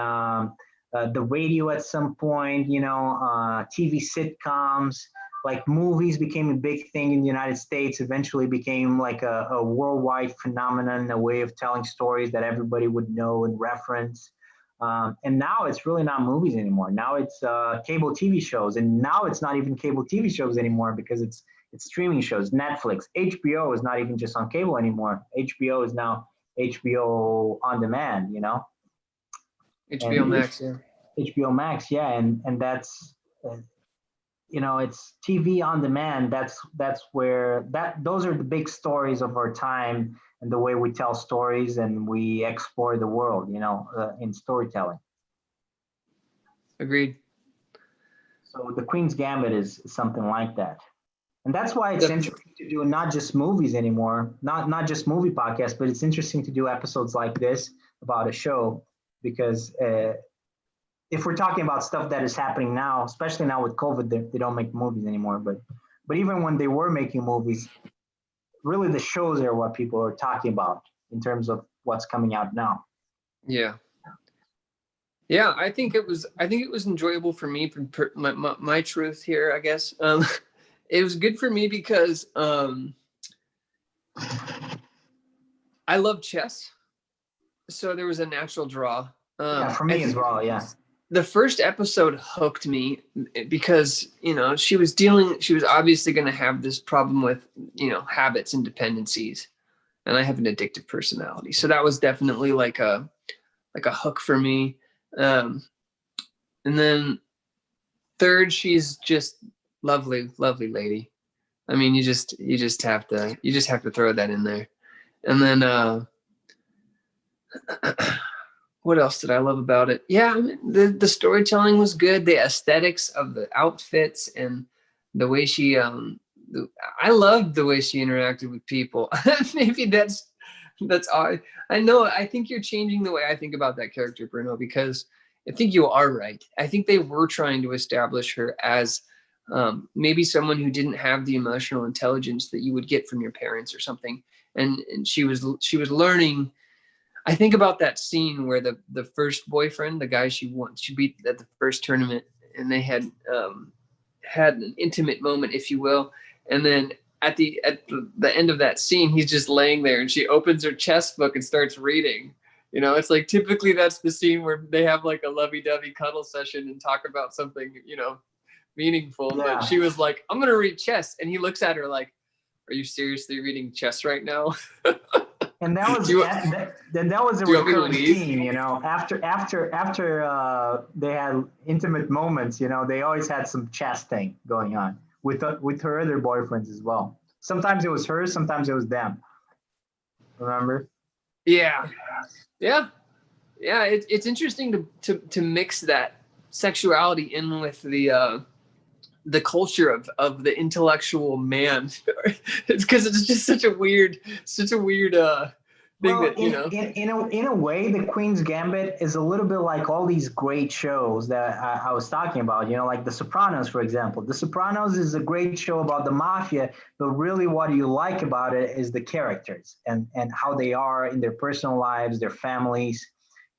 the radio at some point, you know, TV sitcoms, like movies became a big thing in the United States, eventually became like a worldwide phenomenon, a way of telling stories that everybody would know and reference. And now it's really not movies anymore. Now it's cable TV shows, and now it's not even cable TV shows anymore because it's streaming shows. Netflix, HBO is not even just on cable anymore. HBO is now HBO on demand. You know, HBO Max, yeah. HBO Max, yeah, and that's you know, it's TV on demand. That's where those are the big stories of our time and the way we tell stories and we explore the world, you know, in storytelling. Agreed. So the Queen's Gambit is something like that. And that's why it's interesting to do not just movies anymore, not just movie podcasts, but it's interesting to do episodes like this about a show because if we're talking about stuff that is happening now, especially now with COVID, they don't make movies anymore. But even when they were making movies, really the shows are what people are talking about in terms of what's coming out now. Yeah. Yeah, I think it was enjoyable for me. My truth here, I guess. It was good for me because I love chess, so there was a natural draw. Yeah, for me as well. Yeah. The first episode hooked me because, you know, she was obviously going to have this problem with, you know, habits and dependencies, and I have an addictive personality. So that was definitely like a hook for me. And then third, she's just lovely, lovely lady. I mean, you just have to throw that in there. And then, what else did I love about it? Yeah, I mean, the storytelling was good. The aesthetics of the outfits and the way she, I loved the way she interacted with people. Maybe that's odd. I know. I think you're changing the way I think about that character, Bruno, because I think you are right. I think they were trying to establish her as maybe someone who didn't have the emotional intelligence that you would get from your parents or something, and she was learning. I think about that scene where the first boyfriend, the guy she beat at the first tournament, and they had an intimate moment, if you will. And then at the end of that scene, he's just laying there, and she opens her chess book and starts reading. You know, it's like typically that's the scene where they have like a lovey-dovey cuddle session and talk about something, you know, meaningful. Yeah. But she was like, "I'm gonna read chess," and he looks at her like, "Are you seriously reading chess right now?" And that was that was a recurring theme, you know. After they had intimate moments, you know, they always had some chess thing going on with her other boyfriends as well. Sometimes it was her, sometimes it was them. Remember? Yeah. It's interesting to mix that sexuality in with the culture of the intellectual man. It's because it's just such a weird thing Well, that, you know. in a way, the Queen's Gambit is a little bit like all these great shows that I was talking about. You know, like The Sopranos, for example. The Sopranos is a great show about the mafia, but really, what you like about it is the characters and how they are in their personal lives, their families.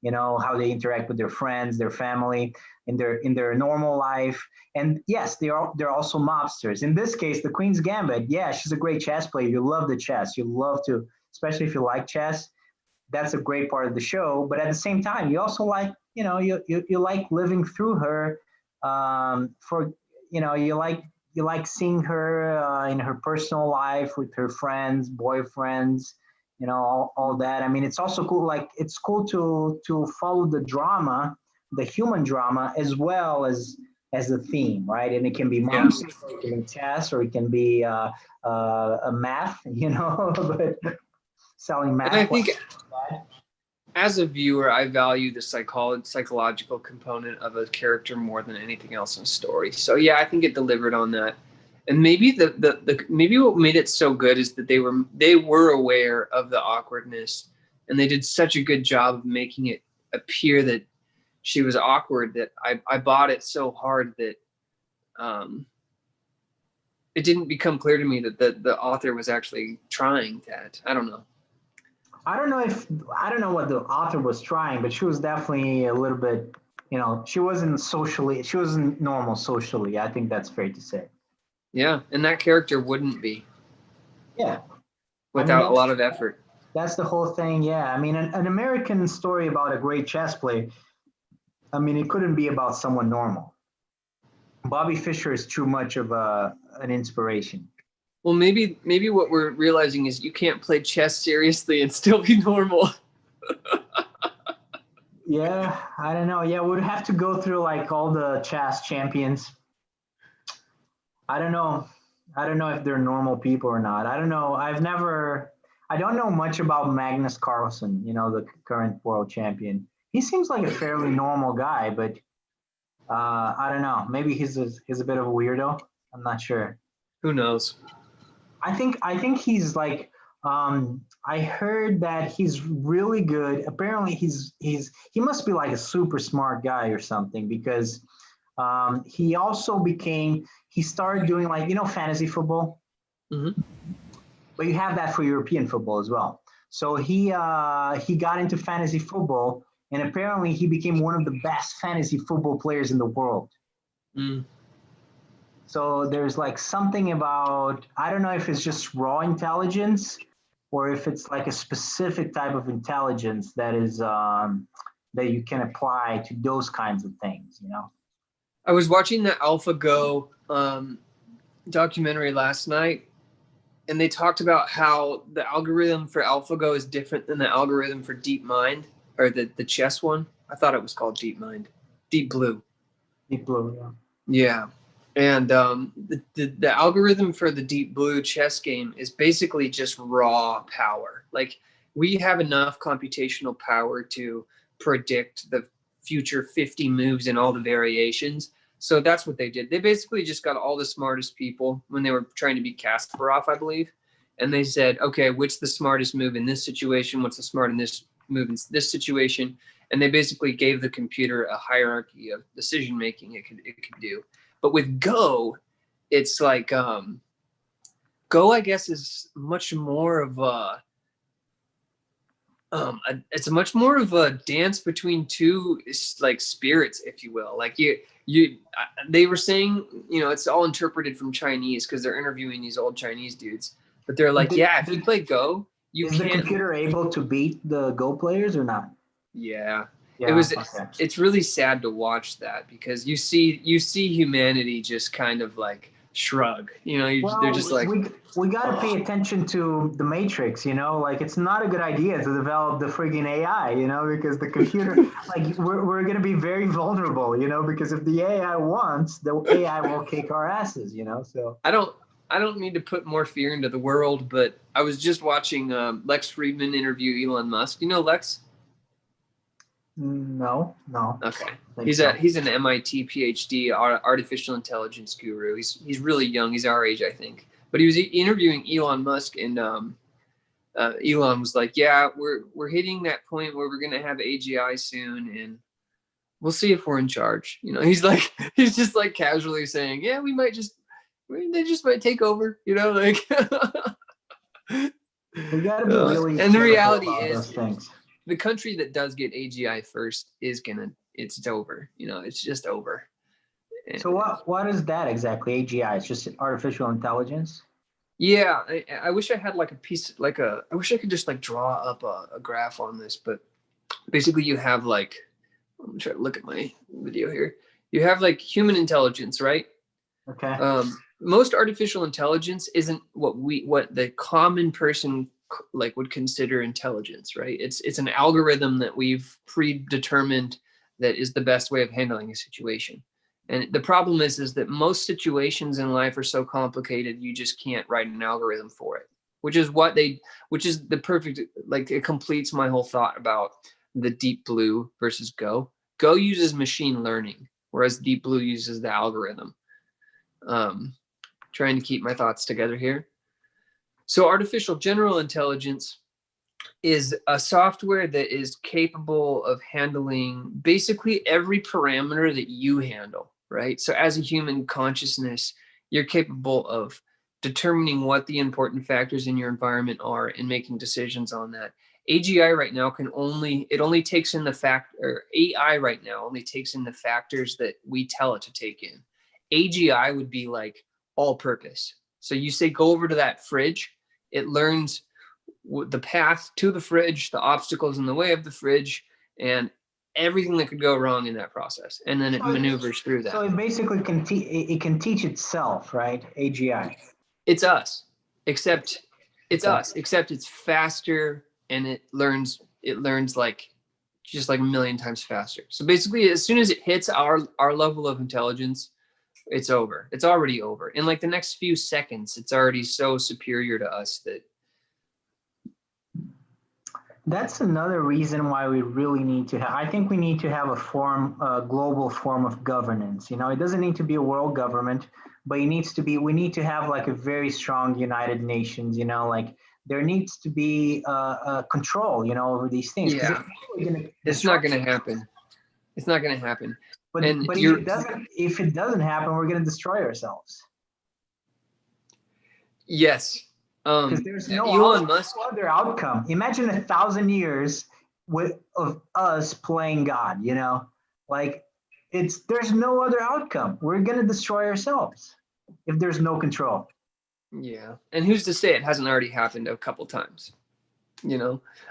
You know, how they interact with their friends, their family, in their normal life. And yes, they're also mobsters. In this case, the Queen's Gambit. Yeah, she's a great chess player. You love the chess. You love to, especially if you like chess. That's a great part of the show. But at the same time, you also like, you like living through her. For you like seeing her in her personal life with her friends, boyfriends, all that. I mean, it's also cool. Like, it's cool to follow the drama, the human drama, as well as the theme, right? And it can be Yeah. monsters, or it can be chess, or it can be a math, but selling math. And I think as a viewer, I value the psychological component of a character more than anything else in a story. So yeah, I think it delivered on that. And maybe maybe what made it so good is that they were aware of the awkwardness, and they did such a good job of making it appear that she was awkward that I bought it so hard that it didn't become clear to me that the author was actually trying that. I don't know. I don't know what the author was trying, but she was definitely a little bit, she wasn't normal socially. I think that's fair to say. Yeah, and that character wouldn't be Yeah. without a lot of effort. That's the whole thing. Yeah. I mean, an American story about a great chess player, I mean, it couldn't be about someone normal. Bobby Fischer is too much of an inspiration. Well, maybe what we're realizing is you can't play chess seriously and still be normal. Yeah, I don't know. Yeah, we'd have to go through like all the chess champions. I don't know. I don't know if they're normal people or not. I don't know. I don't know much about Magnus Carlsen, the current world champion. He seems like a fairly normal guy, but I don't know. Maybe he's a bit of a weirdo. I'm not sure. Who knows? I think he's like, I heard that he's really good. Apparently he must be like a super smart guy or something, because he started doing, like, fantasy football. Mm-hmm. But you have that for European football as well. So he got into fantasy football, and apparently he became one of the best fantasy football players in the world. Mm. So there's like something about, I don't know if it's just raw intelligence or if it's like a specific type of intelligence that is that you can apply to those kinds of things, I was watching the AlphaGo documentary last night, and they talked about how the algorithm for AlphaGo is different than the algorithm for DeepMind, or the chess one. I thought it was called DeepMind. Deep Blue. Deep Blue, yeah. Yeah. And the algorithm for the Deep Blue chess game is basically just raw power. Like, we have enough computational power to predict the future 50 moves and all the variations. So that's what they did. They basically just got all the smartest people when they were trying to beat Kasparov, I believe. And they said, okay, what's the smartest move in this situation? What's the smart in this move in this situation? And they basically gave the computer a hierarchy of decision making it could do. But with Go, it's like Go, I guess, is much more of it's much more of a dance between two, like, spirits, if you will. Like, they were saying, it's all interpreted from Chinese because they're interviewing these old Chinese dudes. But they're like, if you play Go, is the computer able to beat the Go players or not? Yeah. Yeah, It's really sad to watch that, because you see humanity just kind of like shrug, they're just like, we got to pay attention to the Matrix, like, it's not a good idea to develop the frigging AI, because the computer, like, we're going to be very vulnerable, because if the AI wants, the AI will kick our asses, so. I don't need to put more fear into the world, but I was just watching Lex Friedman interview Elon Musk. You know Lex? No. Okay. He's an MIT PhD artificial intelligence guru. He's really young. He's our age, I think. But he was interviewing Elon Musk, and Elon was like, yeah, we're hitting that point where we're going to have AGI soon, and we'll see if we're in charge. He's just like casually saying, yeah, they just might take over, like. We got to be really and the reality about is those things. the country that does get AGI first it's over. It's just over. So what is that exactly? AGI? It's just artificial intelligence. Yeah, I wish I had like a piece, I wish I could just like draw up a graph on this, but basically you have like, I'm trying to look at my video here. You have like human intelligence, right? Okay. Most artificial intelligence isn't what the common person like would consider intelligence, right? It's an algorithm that we've predetermined that is the best way of handling a situation. And the problem is that most situations in life are so complicated, you just can't write an algorithm for it, which is the perfect, like it completes my whole thought about the Deep Blue versus Go. Go uses machine learning, whereas Deep Blue uses the algorithm. Trying to keep my thoughts together here. So artificial general intelligence is a software that is capable of handling basically every parameter that you handle, right? So as a human consciousness, you're capable of determining what the important factors in your environment are and making decisions on that. AGI right now only takes in AI right now only takes in the factors that we tell it to take in. AGI would be like all purpose. So you say, go over to that fridge, it learns the path to the fridge, the obstacles in the way of the fridge, and everything that could go wrong in that process. And then it maneuvers through that. So it basically can teach itself, right? AGI. It's us, except it's faster, and it learns like just like a million times faster. So basically, as soon as it hits our level of intelligence, it's over. It's already over. In like the next few seconds, it's already so superior to us that. That's another reason why we really need to have, I think we need to have a global form of governance. It doesn't need to be a world government, but we need to have like a very strong United Nations, like there needs to be a control, over these things. Yeah. It's not going to happen. It's not going to happen. But if it doesn't happen, we're going to destroy ourselves. Yes. Because there's no other outcome. Imagine 1,000 years of us playing God, like there's no other outcome. We're going to destroy ourselves if there's no control. Yeah. And who's to say it hasn't already happened a couple times?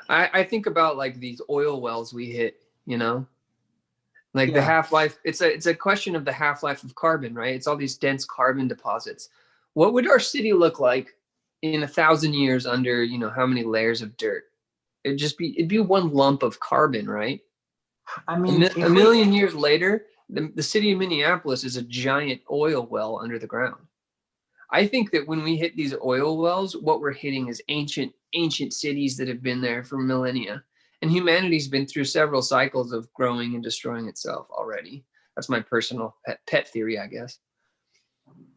I think about like these oil wells we hit, like the half-life. It's a question of the half-life of carbon, right? It's all these dense carbon deposits. What would our city look like in 1,000 years under, how many layers of dirt? It'd be one lump of carbon, right? I mean, a million years later, the city of Minneapolis is a giant oil well under the ground. I think that when we hit these oil wells, what we're hitting is ancient cities that have been there for millennia. And humanity's been through several cycles of growing and destroying itself already. That's my personal pet theory, I guess.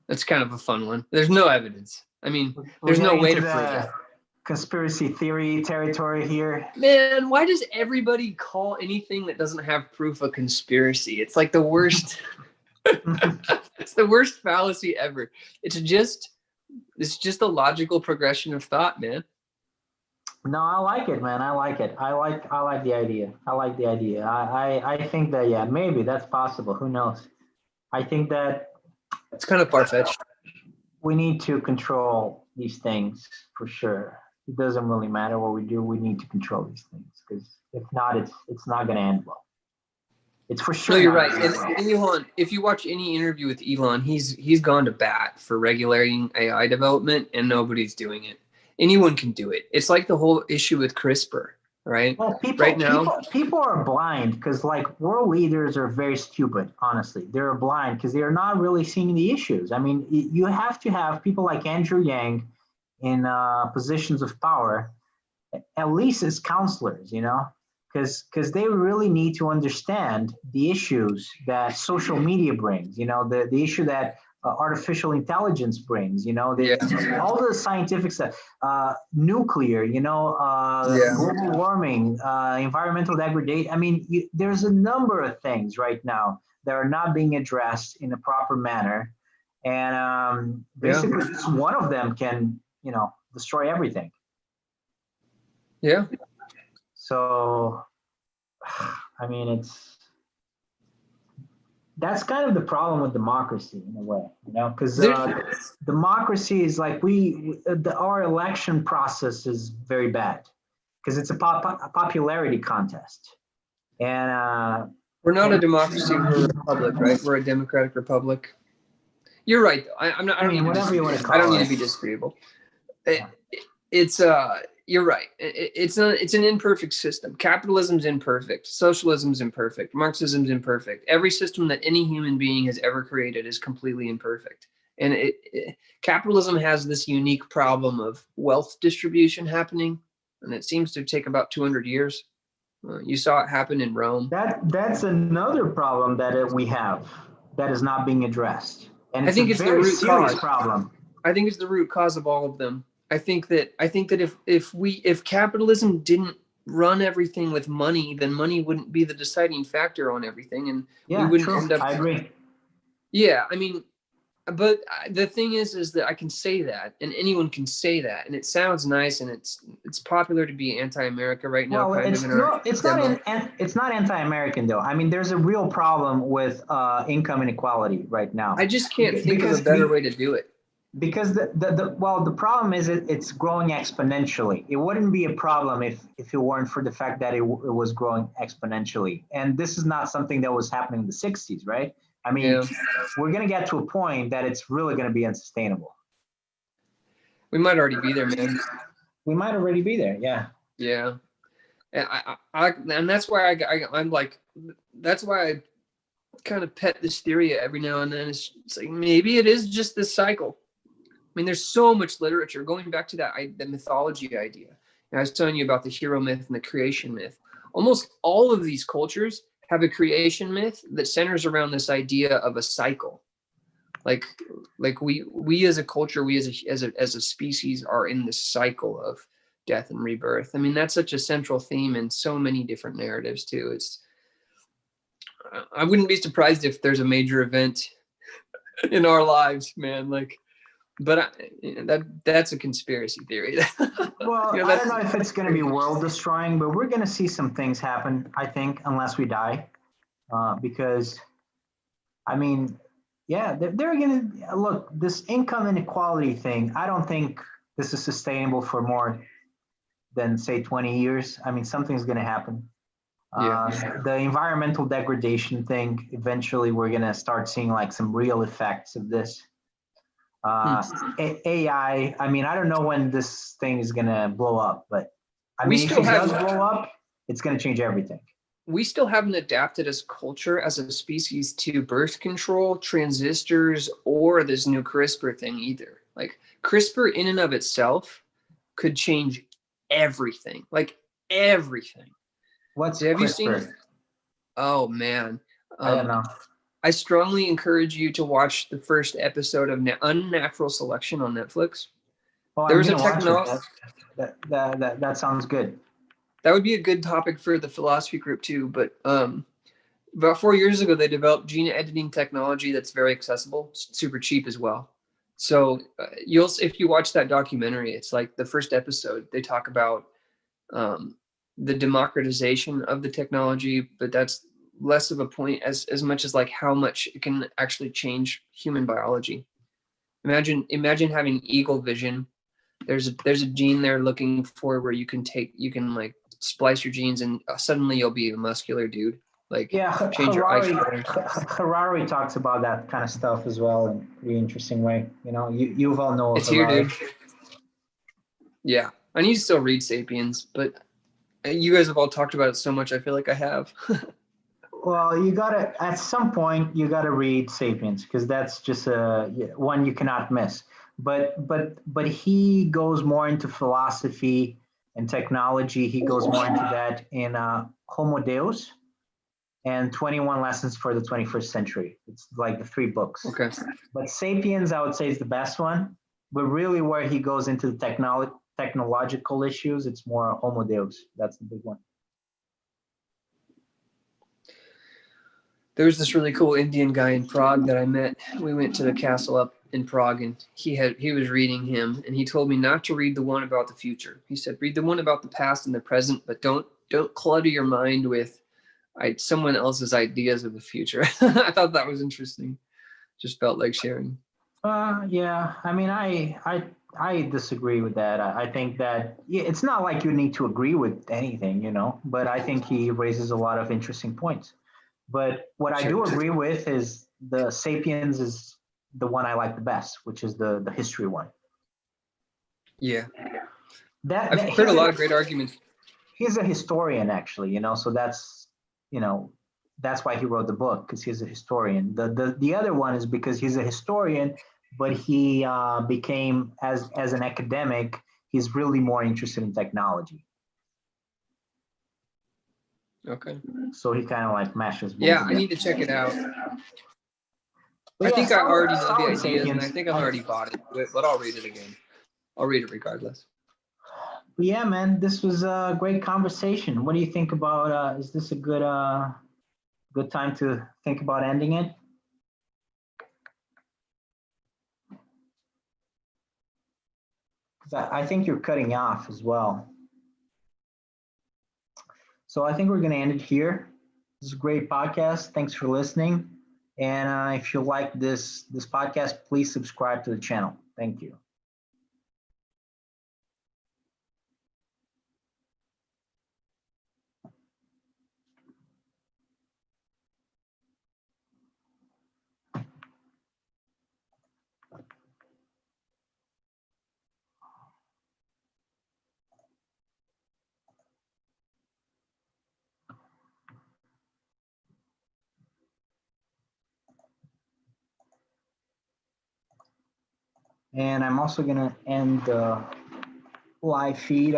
That's kind of a fun one. There's no evidence. I mean, there's no way to prove it. Conspiracy theory territory here. Man, why does everybody call anything that doesn't have proof a conspiracy? It's like the worst. It's the worst fallacy ever. It's just a logical progression of thought, man. No, I like it, man. I like it. I like the idea. I think that, maybe that's possible. Who knows? I think that it's kind of far-fetched. We need to control these things for sure. It doesn't really matter what we do. We need to control these things, because if not, it's not going to end well. It's for sure. No, you're right. And Elon, if you watch any interview with Elon, he's gone to bat for regulating AI development, and nobody's doing it. Anyone can do it. It's like the whole issue with CRISPR, right? Well, people are blind, because like world leaders are very stupid. Honestly, they're blind because they're not really seeing the issues. I mean, you have to have people like Andrew Yang in positions of power, at least as counselors, because they really need to understand the issues that social media brings, the issue that artificial intelligence brings. You know, Yeah. all the scientific stuff, nuclear. You know, Yeah. global warming, environmental degradation. I mean, there's a number of things right now that are not being addressed in a proper manner, and basically, just one of them can, you know, destroy everything. Yeah. So, I mean, that's kind of the problem with democracy in a way, you know, because democracy is like our election process is very bad because it's a popularity contest, and We're not a democracy. We're a republic, right? We're a democratic republic. You're right. I'm not. I don't mean, need to whatever you want to call I don't need it. to be disagreeable. Yeah. It's You're right. It's an imperfect system. Capitalism's imperfect. Socialism's imperfect. Marxism's imperfect. Every system that any human being has ever created is completely imperfect. And capitalism has this unique problem of wealth distribution happening, and it seems to take about 200 years. You saw it happen in Rome. That's another problem that we have that is not being addressed, and I think it's the root serious cause. problem. I think it's the root cause of all of them. I think that if capitalism didn't run everything with money, then money wouldn't be the deciding factor on everything, and we wouldn't end up. I agree. Yeah, I mean, but the thing is that I can say that, and anyone can say that, and it sounds nice, and it's popular to be anti-America right now. Well, it's not anti-American though. I mean, there's a real problem with income inequality right now. I just can't think of a better way to do it. Because the problem is it's growing exponentially. It wouldn't be a problem if it weren't for the fact that it was growing exponentially. And this is not something that was happening in the 60s, right? I mean, we're going to get to a point that it's really going to be unsustainable. We might already be there, man. We might already be there, yeah. Yeah. And that's why I'm like, that's why I kind of pet this theory every now and then. It's like, maybe it is just this cycle. I mean, there's so much literature going back to the mythology idea. And I was telling you about the hero myth and the creation myth. Almost all of these cultures have a creation myth that centers around this idea of a cycle. Like we as a culture, we as a species are in this cycle of death and rebirth. I mean, that's such a central theme in so many different narratives too. I wouldn't be surprised if there's a major event in our lives, man. Like, but that's a conspiracy theory. Well, I don't know if it's going to be world destroying, but we're going to see some things happen, I think, unless we die. Because, I mean, yeah, they're going to look, this income inequality thing. I don't think this is sustainable for more than, say, 20 years. I mean, something's going to happen. The environmental degradation thing, eventually we're going to start seeing like some real effects of this. AI, I mean, I don't know when this thing is going to blow up, but I mean, if it does blow up, it's going to change everything. We still haven't adapted as culture, as a species, to birth control, transistors, or this new CRISPR thing either. Like, CRISPR in and of itself could change everything, like everything. Have CRISPR? You seen it? Oh, man. I don't know. I strongly encourage you to watch the first episode of Unnatural Selection on Netflix. Oh, there was a technology that sounds good. That would be a good topic for the philosophy group too. But about 4 years ago, they developed gene editing technology that's very accessible, super cheap as well. So if you watch that documentary, it's like the first episode, they talk about the democratization of the technology, but that's less of a point as much as like how much it can actually change human biology. Imagine having eagle vision. There's a gene they're looking for where you can like splice your genes and suddenly you'll be a muscular dude. Like, yeah, change your eyes. Harari talks about that kind of stuff as well in a pretty interesting way. You know, you've all know it's Harari. Here, dude. Yeah, I need to still read *Sapiens*, but you guys have all talked about it so much. I feel like I have. Well, at some point you gotta read *Sapiens* because that's just one you cannot miss. But he goes more into philosophy and technology. He goes more into that in *Homo Deus*, and 21 Lessons for the 21st Century. It's like the 3 books. Okay. But Sapiens, I would say, is the best one. But really, where he goes into the technological issues, it's more Homo Deus. That's the big one. There was this really cool Indian guy in Prague that I met. We went to the castle up in Prague, and he was reading him, and he told me not to read the one about the future. He said, read the one about the past and the present, but don't clutter your mind with someone else's ideas of the future. I thought that was interesting. Just felt like sharing. Yeah. I mean, I disagree with that. I think that it's not like you need to agree with anything, you know. But I think he raises a lot of interesting points. But what I do agree with is the Sapiens is the one I like the best, which is the history one. Yeah. I've heard a lot of great arguments. He's a historian, actually, you know, so that's why he wrote the book, because he's a historian. The other one is because he's a historian, but he became, as an academic, he's really more interested in technology. Okay. So he kind of like mashes both. Yeah, I need to check it out. But I think I already know the solid ideas, and I Sapiens. think I've already bought it, but I'll read it again. I'll read it regardless. But yeah, man, this was a great conversation. What do you think about? Is this a good time to think about ending it? Because I think you're cutting off as well. So I think we're going to end it here. This is a great podcast. Thanks for listening. And if you like this podcast, please subscribe to the channel. Thank you. And I'm also going to end the live feed.